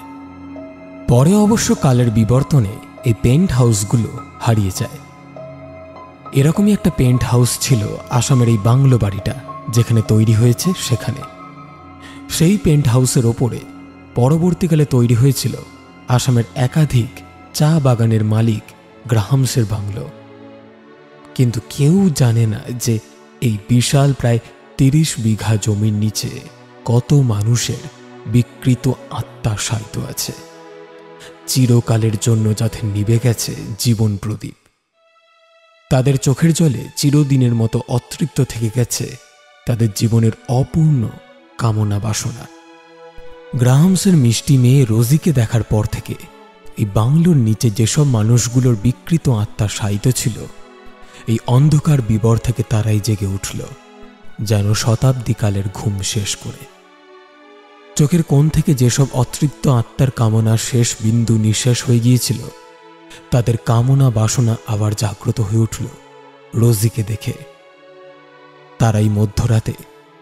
পরে অবশ্য কালের বিবর্তনে এই পেন্ট হাউসগুলো হারিয়ে যায়। এরকমই একটা পেন্ট হাউস ছিল আসামের এই বাংলো বাড়িটা যেখানে তৈরি হয়েছে সেখানে। সেই পেন্ট হাউসের ওপরে পরবর্তীকালে তৈরি হয়েছিল আসামের একাধিক চা বাগানের মালিক গ্রাহামসের বাংলো। কিন্তু কেউ জানে না যে এই বিশাল প্রায় ৩০ বিঘা জমির নিচে কত মানুষের বিকৃত আত্মা শায়িত আছে, চিরকালের জন্য যাদের নিভে গেছে জীবন প্রদীপ। তাদের চোখের জলে চিরদিনের মতো অতৃপ্ত থেকে গেছে তাদের জীবনের অপূর্ণ কামনা বাসনা। গ্রাহামসের মিষ্টি মেয়ে রোজিকে দেখার পর থেকে এই বাংলোর নিচে যেসব মানুষগুলোর বিকৃত আত্মা শায়িত ছিল, এই অন্ধকার বিবর থেকে তারাই জেগে উঠল যেন শতাব্দীকালের ঘুম শেষ করে। চোখের কোণ থেকে যেসব অতৃপ্ত আত্মার কামনা শেষ বিন্দু নিঃশেষ হয়ে গিয়েছিল, তাদের কামনা বাসনা আবার জাগ্রত হয়ে উঠল রোজিকে দেখে। তারাই মধ্যরাতে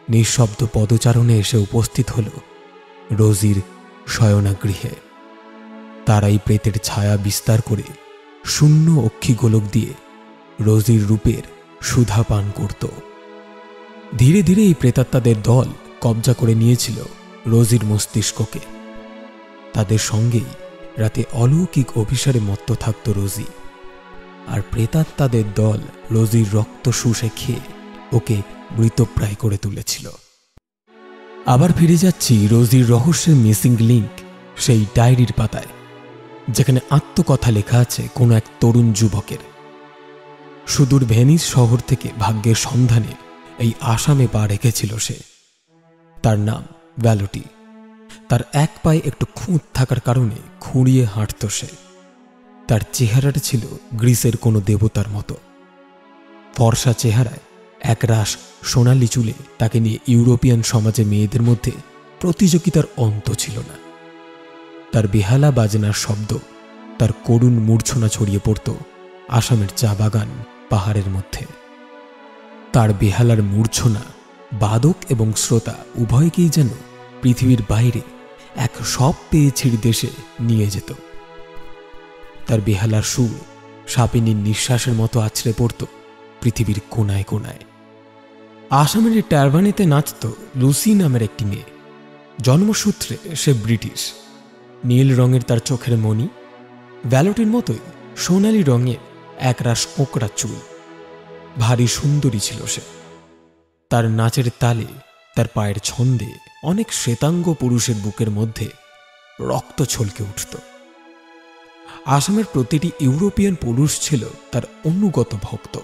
নিঃশব্দ পদচারণে এসে উপস্থিত হল রোজির শয়নাগৃহে। তারাই প্রেতের ছায়া বিস্তার করে শূন্য অক্ষি গোলক দিয়ে রোজির রূপের সুধা পান করত। ধীরে ধীরে এই প্রেতাত্মাদের দল কবজা করে নিয়েছিল রোজির মস্তিষ্ককে। তাদের সঙ্গেই রাতে অলৌকিক অভিসারে মত্ত থাকত রোজি, আর প্রেতাত্মাদের দল রোজির রক্ত শুষে খেয়ে ওকে মৃতপ্রায় করে তুলেছিল। আবার ফিরে যাচ্ছি রোজির রহস্যের মিসিং লিঙ্ক সেই ডায়েরির পাতায়, যেখানে আত্মকথা লেখা আছে কোনো এক তরুণ যুবকের। সুদূর ভেনিস শহর থেকে ভাগ্যের সন্ধানে এই আসামে পা রেখেছিল সে। তার নাম ভ্যালোটি। তার এক পায়ে একটু খুঁত থাকার কারণে খুঁড়িয়ে হাঁটত সে। তার চেহারাটা ছিল গ্রিসের কোনো দেবতার মতো। ফর্সা চেহারায় একরাশ সোনালি চুলে তাকে নিয়ে ইউরোপিয়ান সমাজে মেয়েদের মধ্যে প্রতিযোগিতার অন্ত ছিল না। তার বেহালা বাজনার শব্দ, তার করুণ মূর্ছনা ছড়িয়ে পড়ত আসামের চা বাগান পাহাড়ের মধ্যে। তার বেহালার মূর্ছনা বাদক এবং শ্রোতা উভয়কেই যেন পৃথিবীর বাইরে এক সব পেয়েছির দেশে নিয়ে যেত। তার বেহালার সুর সাপিনীর নিঃশ্বাসের মতো আছড়ে পড়ত পৃথিবীর কোনায় কোনায়। আসামের টারবানেতে নাচত লুসি নামের একটি মেয়ে। জন্মসূত্রে সে ব্রিটিশ। নীল রঙের তার চোখের মণি, ভ্যালোটির মতোই সোনালি রঙের একরাশ কোঁকড়া চুল। ভারী সুন্দরী ছিল সে। তার নাচের তালে, তার পায়ের ছন্দে অনেক শ্বেতাঙ্গ পুরুষের বুকের মধ্যে রক্ত ছলকে উঠত। আসামের প্রতিটি ইউরোপিয়ান পুরুষ ছিল তার অনুগত ভক্ত।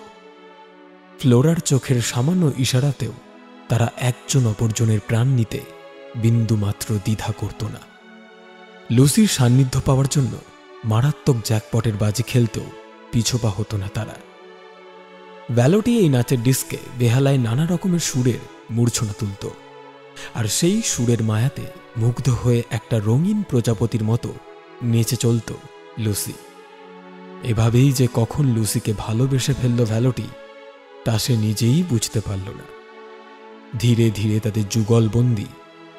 ফ্লোরার চোখের সামান্য ইশারাতেও তারা একজন অপরজনের প্রাণ নিতে বিন্দুমাত্র দ্বিধা করত না। লুসির সান্নিধ্য পাওয়ার জন্য মারাত্মক জ্যাকপটের বাজি খেলতেও পিছপা হতো না তারা। ভ্যালোটি এই নাচের ডিস্কে বেহালায় নানা রকমের সুরের মূর্ছনা তুলত, আর সেই সুরের মায়াতে মুগ্ধ হয়ে একটা রঙিন প্রজাপতির মতো নেচে চলত লুসি। এভাবেই যে কখন লুসিকে ভালোবেসে ফেলল ভ্যালোটি, তা সে নিজেই বুঝতে পারল না। ধীরে ধীরে তাদের যুগলবন্দি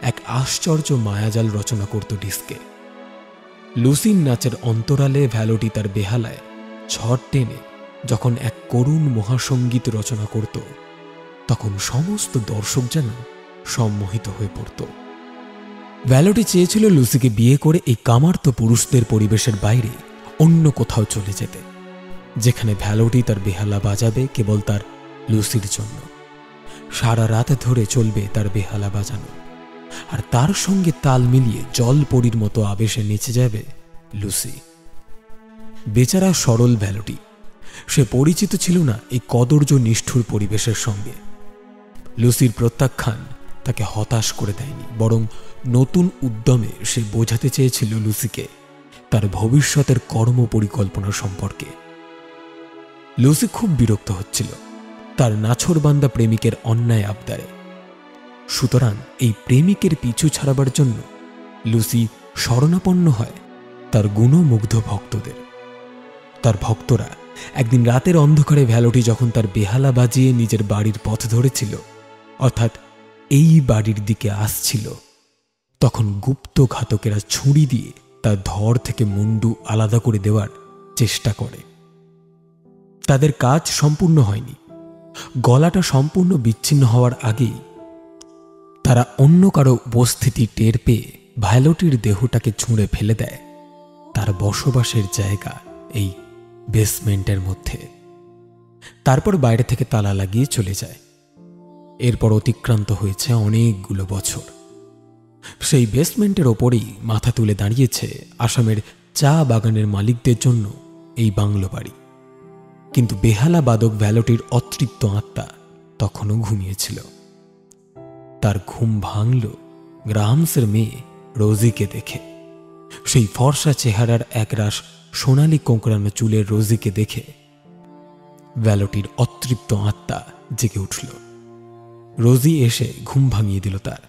এক আশ্চর্য মায়াজাল রচনা করত ডিস্কে। লুসির নাচের অন্তরালে ভ্যালোটি তার বেহালায় ঝড় টেনে যখন এক করুণ মহাসঙ্গীত রচনা করত, তখন সমস্ত দর্শক যেন সম্মোহিত হয়ে পড়ত। ভ্যালোটি চেয়েছিল লুসিকে বিয়ে করে এই কামার্ত পুরুষদের পরিবেশের বাইরে অন্য কোথাও চলে যেতে, যেখানে ভ্যালোটি তার বেহালা বাজাবে কেবল তার লুসির জন্য। সারা রাত ধরে চলবে তার বেহালা বাজানো, আর তার সঙ্গে তাল মিলিয়ে জলপরীর মতো আবেশে নেচে যাবে লুসি। বেচারা সরল ভ্যালোটি, সে পরিচিত ছিল না এই কদর্য নিষ্ঠুর পরিবেশের সঙ্গে। লুসির প্রত্যাখ্যান তাকে হতাশ করে দেয়নি, বরং নতুন উদ্যমে সে বোঝাতে চেয়েছিল লুসিকে তার ভবিষ্যতের কর্ম পরিকল্পনা সম্পর্কে। লুসি খুব বিরক্ত হচ্ছিল তার নাছোড়বান্দা প্রেমিকের অন্যায় আবদারে। সুতরাং এই প্রেমিকের পিছু ছাড়াবার জন্য লুসি শরণাপন্ন হয় তার গুণমুগ্ধ ভক্তদের। তার ভক্তরা একদিন রাতের অন্ধকারে ভ্যালোটি যখন তার বেহালা বাজিয়ে নিজের বাড়ির পথ ধরেছিল, অর্থাৎ এই বাড়ির দিকে আসছিল, তখন গুপ্ত ঘাতকেরা ছুরি দিয়ে তার ধর থেকে মুন্ডু আলাদা করে দেওয়ার চেষ্টা করে। তাদের কাজ সম্পূর্ণ হয়নি। গলাটা সম্পূর্ণ বিচ্ছিন্ন হওয়ার আগেই তারা অন্য কারো উপস্থিতি টের পেয়ে ভায়োলেটির দেহটাকে ছুঁড়ে ফেলে দেয় তার বসবাসের জায়গা এই বেসমেন্টের মধ্যে। তারপর বাইরে থেকে তালা লাগিয়ে চলে যায়। এরপর অতিক্রান্ত হয়েছে অনেকগুলো বছর। সেই বেসমেন্টের ওপরেই মাথা তুলে দাঁড়িয়েছে আসামের চা বাগানের মালিকদের জন্য এই বাংলো বাড়ি। কিন্তু বেহালা বাদক ভ্যালোটির অতৃপ্ত আত্মা তখনও ঘুমিয়েছিল। তার ঘুম ভাঙল গ্রাহামসের মেয়ে রোজিকে দেখে। সেই ফর্সা চেহারার একরাশ সোনালি কোঁকড়ানো চুলের রোজিকে দেখে ভ্যালোটির অতৃপ্ত আত্মা জেগে উঠল। রোজি এসে ঘুম ভাঙিয়ে দিল তার।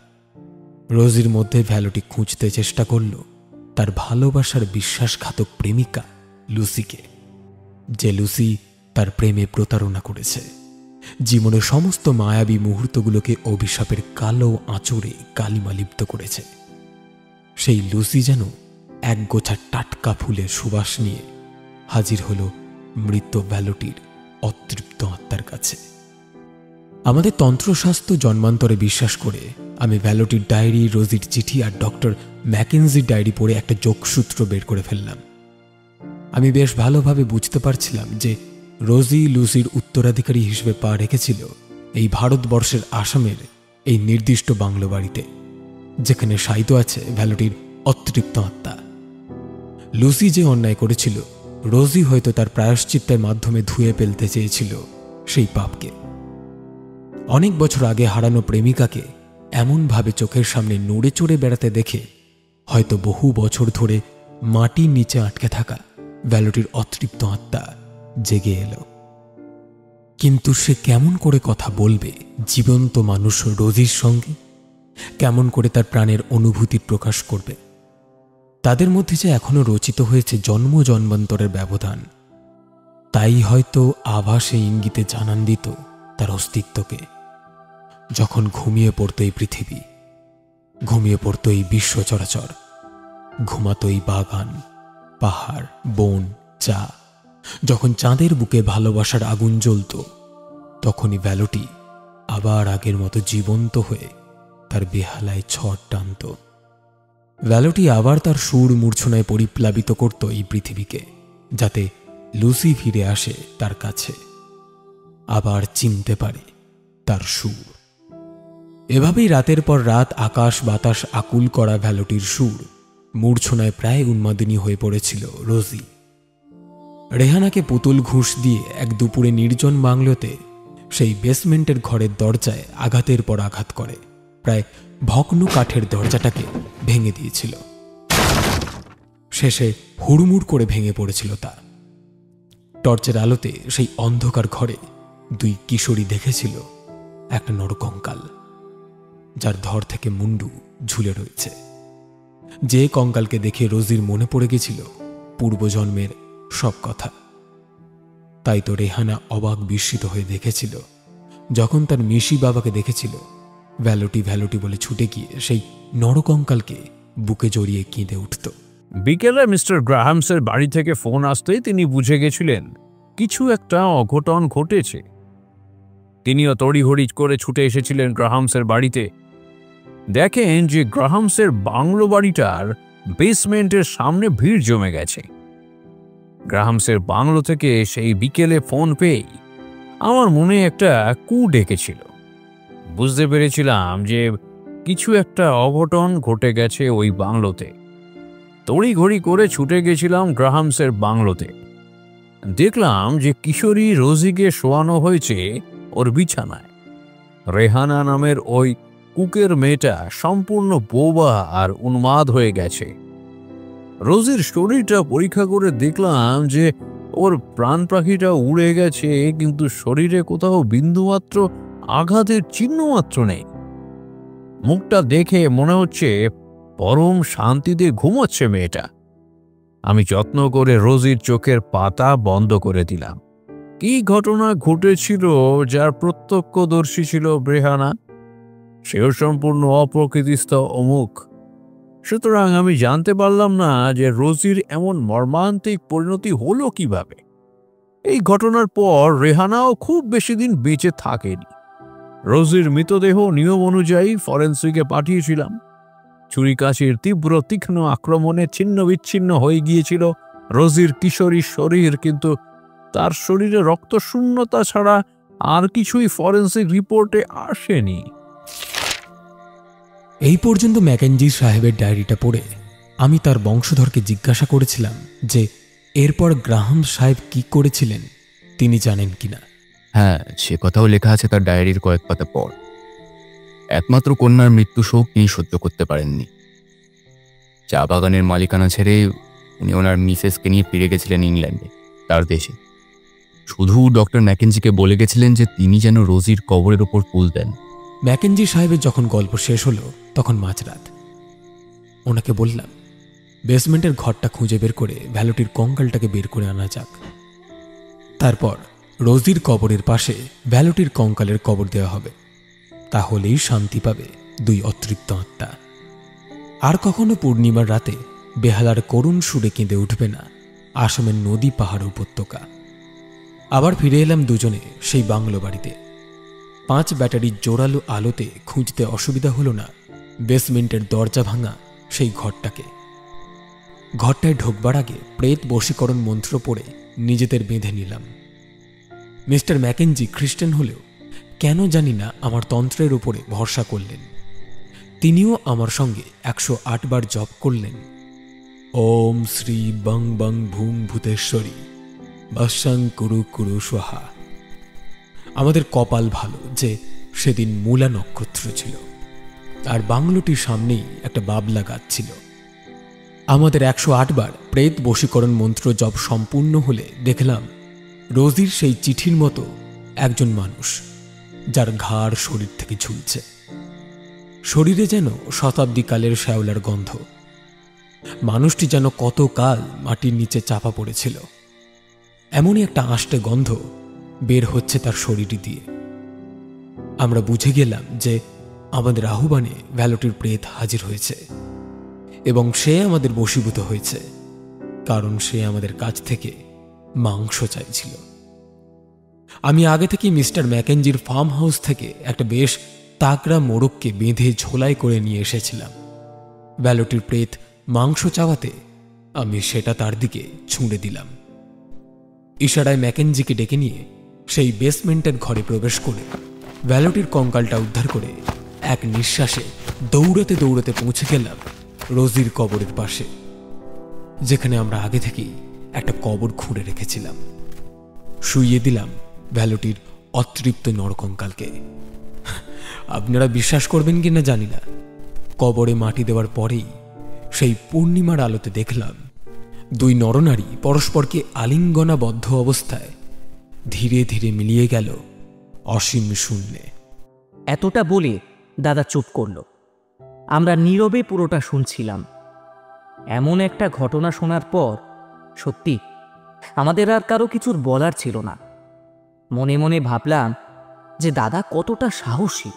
রোজির মধ্যে ভ্যালোটি খুঁজতে চেষ্টা করল তার ভালোবাসার বিশ্বাসঘাতক প্রেমিকা লুসিকে, যে লুসি তার প্রেমে প্রতারণা করেছে, জীবনের সমস্ত মায়াবী মুহূর্তগুলোকে অভিশাপের কালো আঁচড়ে কালিমালিপ্ত করেছে। সেই লুসি যেন একগোছা টাটকা ফুলের সুবাস নিয়ে হাজির হল মৃত ভ্যালোটির অতৃপ্ত আত্মার কাছে। আমাদের তন্ত্রশাস্ত্র জন্মান্তরে বিশ্বাস করে আমি ভ্যালোটির ডায়েরি, রোজির চিঠি আর ডক্টর ম্যাকেনজির ডায়েরি পড়ে একটা যোগসূত্র বের করে ফেললাম। আমি বেশ ভালোভাবে বুঝতে পারছিলাম যে রোজি লুসির উত্তরাধিকারী হিসেবে পা রেখেছিল এই ভারতবর্ষের আসামের এই নির্দিষ্ট বাংলো বাড়িতে, যেখানে শায়িত আছে ভ্যালোটির অতৃপ্ত আত্মা। লুসি যে অন্যায় করেছিল, রোজি হয়তো তার প্রায়শ্চিত্তের মাধ্যমে ধুয়ে ফেলতে চেয়েছিল সেই পাপকে। অনেক বছর আগে হারানো প্রেমিকাকে এমনভাবে চোখের সামনে নড়ে চড়ে বেড়াতে দেখে হয়তো বহু বছর ধরে মাটির নিচে আটকে থাকা ভ্যালোটির অতৃপ্ত আত্মা জেগে এলো। কিন্তু সে কেমন করে কথা বলবে জীবন্ত মানুষ রোজির সঙ্গে? কেমন করে তার প্রাণের অনুভূতি প্রকাশ করবে? তাদের মধ্যে যে এখনো রচিত হয়েছে জন্ম জন্মান্তরের ব্যবধান, তাই হয়তো আভাসে ইঙ্গিতে জানান দিত তার অস্তিত্বকে। যখন ঘুমিয়ে পড়ত এই পৃথিবী, ঘুমিয়ে পড়ত এই বিশ্ব চরাচর, ঘুমাত এই বাগান, পাহাড়, বন, চা, যখন চাঁদের বুকে ভালোবাসার আগুন জ্বলত, তখনই ভ্যালোটি আবার আগের মতো জীবন্ত হয়ে তার বেহালায় ছট টানত। ভ্যালোটি আবার তার সুর মূর্ছনায় পরিপ্লাবিত করত এই পৃথিবীকে, যাতে লুসি ফিরে আসে তার কাছে, আবার চিনতে পারে তার সুর। এভাবেই রাতের পর রাত আকাশ বাতাস আকুল করা ভ্যালোটির সুর মূর্ছনায় প্রায় উন্মাদিনী হয়ে পড়েছিল রোজি। রেহানাকে পুতুল ঘুষ দিয়ে এক দুপুরে নির্জন বাংলোতে সেই বেসমেন্টের ঘরের দরজায় আঘাতের পর আঘাত করে প্রায় ভগ্ন কাঠের দরজাটাকে ভেঙে দিয়েছিল। শেষে হুড়মুড় করে ভেঙে পড়েছিল তা। টর্চের আলোতে সেই অন্ধকার ঘরে দুই কিশোরী দেখেছিল একটা নরকঙ্কাল, যার ধর থেকে মুন্ডু ঝুলে রয়েছে। যে কঙ্কালকে দেখে রোজির মনে পড়ে গেছিল পূর্বজন্মের সব কথা। তাই তো রেহানা অবাক বিস্মিত হয়ে দেখেছিল যখন তার মিশি বাবাকে দেখেছিল ভ্যালোটি ভ্যালোটি বলে ছুটে গিয়ে সেই নরকঙ্কালকে বুকে জড়িয়ে কেঁদে উঠত। বিকেলে মিস্টার গ্রাহামসের বাড়ি থেকে ফোন আসতেই তিনি বুঝে গেছিলেন কিছু একটা অঘটন ঘটেছে। তিনিও তড়িঘড়ি করে ছুটে এসেছিলেন গ্রাহামসের বাড়িতে। দেখেন যে গ্রাহামসের বাংলো বাড়িটার বেসমেন্টের সামনে ভিড় জমে গেছে। গ্রাহামসের বাংলো থেকে সেই বিকেলে ফোন পেয়েই আমার মনে একটা কু ডেকেছিল। বুঝতে পেরেছিলাম যে কিছু একটা অঘটন ঘটে গেছে ওই বাংলোতে। তড়িঘড়ি করে ছুটে গেছিলাম গ্রাহামসের বাংলোতে। দেখলাম যে কিশোরী রোজিকে শোয়ানো হয়েছে ওর বিছানায়। রেহানা নামের ওই কুকের মেয়েটা সম্পূর্ণ বোবা আর উন্মাদ হয়ে গেছে। রোজির শরীরটা পরীক্ষা করে দেখলাম যে ওর প্রাণ পাখিটা উড়ে গেছে, কিন্তু শরীরে কোথাও বিন্দুমাত্র আঘাতের চিহ্ন মাত্র নেই। মুখটা দেখে মনে হচ্ছে পরম শান্তিতে ঘুমোচ্ছে মেয়েটা। আমি যত্ন করে রোজির চোখের পাতা বন্ধ করে দিলাম। কি ঘটনা ঘটেছিল যার প্রত্যক্ষদর্শী ছিল রেহানা, সেও সম্পূর্ণ অপ্রকৃতিস্থ অমুক। সুতরাং আমি জানতে পারলাম না যে রোজির এমন মর্মান্তিক পরিণতি হলো কিভাবে। এই ঘটনার পর রেহানাও খুব বেশি দিন বেঁচে থাকেনি। রোজির মৃতদেহ নিয়ম অনুযায়ী ফরেন্সিকে পাঠিয়েছিলাম। ছুরিকাছির তীব্র তীক্ষ্ণ আক্রমণে ছিন্ন বিচ্ছিন্ন হয়ে গিয়েছিল রোজির কিশোরী শরীর, কিন্তু তার শরীরে রক্তশূন্যতা ছাড়া আর কিছুই ফরেন্সিক রিপোর্টে আসেনি। এই পর্যন্ত ম্যাকেঞ্জি সাহেবের ডায়েরিটা পড়ে আমি তার বংশধরকে জিজ্ঞাসা করেছিলাম যে এরপর গ্রাহাম সাহেব কি করেছিলেন তিনি জানেন কিনা। হ্যাঁ, সে কথাও লেখা আছে তার ডায়েরির কয়েক পাতা পর। একমাত্র কন্যার মৃত্যু শোক তিনি সহ্য করতে পারেননি। চা বাগানের মালিকানা ছেড়ে উনি ওনার মিসেসকে নিয়ে ফিরে গেছিলেন ইংল্যান্ডে, তার দেশে। শুধু ডক্টর ম্যাকেঞ্জিকে বলে গেছিলেন যে তিনি যেন রোজির কবরের ওপর ফুল দেন। ম্যাকেঞ্জি সাহেবের যখন গল্প শেষ হলো তখন মাঝরাত। ওনাকে বললাম বেসমেন্টের ঘরটা খুঁজে বের করে ভ্যালুটির কঙ্কালটাকে বের করে আনা যাক। তারপর রোজির কবরের পাশে ভ্যালুটির কঙ্কালের কবর দেওয়া হবে, তাহলেই শান্তি পাবে দুই অতৃপ্ত আত্মা। আর কখনো পূর্ণিমার রাতে বেহালার করুণ সুরে কেঁদে উঠবে না আসামের নদী পাহাড় উপত্যকা। আবার ফিরে এলাম দুজনে সেই বাংলো বাড়িতে। 5 ব্যাটারির জোরালো আলোতে খুঁজতে অসুবিধা হলো না বেসমেন্টের দরজা ভাঙা সেই ঘরটাকে। ঘরটায় ঢোকবার আগে প্রেত বশীকরণ মন্ত্র পড়ে নিজেদের বেঁধে নিলাম। মিস্টার ম্যাকেঞ্জি খ্রিস্টান হলেও কেন জানি না আমার তন্ত্রের উপরে ভরসা করলেন। তিনিও আমার সঙ্গে 108 বার জপ করলেন, ওম শ্রী বং বং ভূম ভূতেশ্বরী বাসাং কুরু কুরু সোহা। আমাদের কপাল ভালো যে সেদিন মূলা নক্ষত্র ছিল, আর বাংলোটির সামনেই একটা বাবলা গাছ ছিল। আমাদের 108 বার প্রেত বশীকরণ মন্ত্র জপ সম্পূর্ণ হলে দেখলাম রোজির সেই চিঠির মতো একজন মানুষ, যার ঘাড় শরীর থেকে ঝুলছে। শরীরে যেন শতাব্দীকালের শ্যাওলার গন্ধ। মানুষটি যেন কত কাল মাটির নিচে চাপা পড়েছিল। এমনই একটা আষ্টে গন্ধ বের হচ্ছে তার শরীর দিয়ে। আমরা বুঝে গেলাম যে আমাদের আহ্বানে ভ্যালুটির প্রেত হাজির হয়েছে এবং সে আমাদের বশীভূত হয়েছে, কারণ সে আমাদের কাছ থেকে মাংস চাইছিল। আমি আগে থেকে মিস্টার ম্যাকেঞ্জির ফার্ম হাউস থেকে একটা বেশ তাকড়া মোরগকে বেঁধে ঝোলাই করে নিয়ে এসেছিলাম। ভ্যালুটির প্রেত মাংস চাওয়াতে আমি সেটা তার দিকে ছুঁড়ে দিলাম। ইশারায় ম্যাকেঞ্জিকে ডেকে নিয়ে সেই বেসমেন্টের ঘরে প্রবেশ করে ভ্যালুটির কঙ্কালটা উদ্ধার করে এক নিঃশ্বাসে দৌড়াতে দৌড়াতে পৌঁছে গেলাম রোজির কবরের পাশে, যেখানে আমরা আগে থেকেই একটা কবর খুঁড়ে রেখেছিলাম। শুইয়ে দিলাম ভ্যালুটির অতৃপ্ত নরকঙ্কালকে। আপনারা বিশ্বাস করবেন কিনা জানি না, কবরে মাটি দেওয়ার পরেই সেই পূর্ণিমার আলোতে দেখলাম দুই নরনারী পরস্পরকে আলিঙ্গনাবদ্ধ অবস্থায় ধীরে ধীরে মিলিয়ে গেল অসীম শূন্যে। এতটা বলে দাদা চুপ করল। আমরা নীরবে পুরোটা শুনছিলাম। এমন একটা ঘটনা শোনার পর সত্যি আমাদের আর কারো কিছুর বলার ছিল না। মনে মনে ভাবলাম যে দাদা কতটা সাহসী,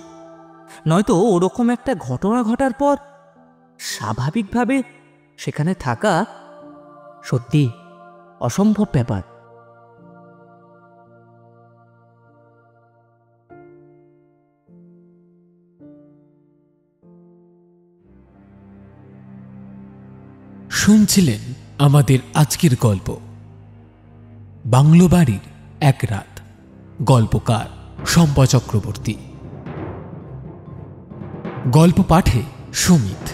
নয়তো ওরকম একটা ঘটনা ঘটার পর স্বাভাবিকভাবে সেখানে থাকা সত্যি অসম্ভব ব্যাপার। শুনছিলেন আমাদের আজকের গল্প বাংলো বাড়ির এক রাত। গল্পকার শম্পা চক্রবর্তী। গল্প পাঠে সুমিত,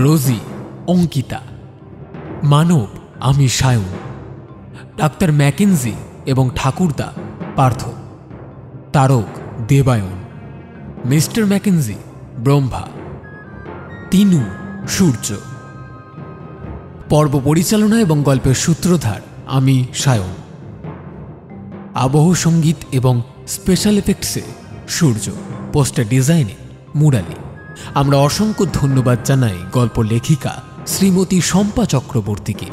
রোজি অঙ্কিতা, মানব আমি সায়ন, ডাক্তার ম্যাকেঞ্জি এবং ঠাকুরদা পার্থ, তারক দেবায়ন, মিস্টার ম্যাকেঞ্জি ব্রহ্মা, তিনু সূর্য। পর্ব পরিচালনা এবং গল্পের সূত্রধার আমি সায়ন। আবহ সঙ্গীত এবং স্পেশাল এফেক্টসে সূর্য, পোস্টার ডিজাইনে মুরালি। আমরা অসংখ্য ধন্যবাদ জানাই গল্প লেখিকা শ্রীমতী শম্পা চক্রবর্তীকে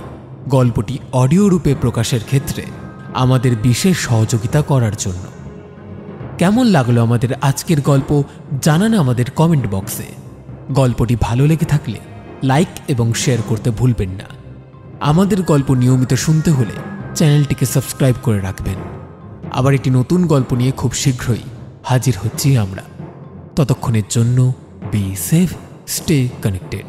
গল্পটি অডিও রূপে প্রকাশের ক্ষেত্রে আমাদের বিশেষ সহযোগিতা করার জন্য। কেমন লাগলো আমাদের আজকের গল্প জানান আমাদের কমেন্ট বক্সে। গল্পটি ভালো লেগে থাকলে লাইক এবং শেয়ার করতে ভুলবেন না। আমাদের গল্প নিয়মিত শুনতে হলে চ্যানেলটিকে সাবস্ক্রাইব করে রাখবেন। আবার একটি নতুন গল্প নিয়ে খুব শীঘ্রই হাজির হচ্ছি আমরা। ততক্ষণের জন্য বি সেফ, স্টে কানেক্টেড।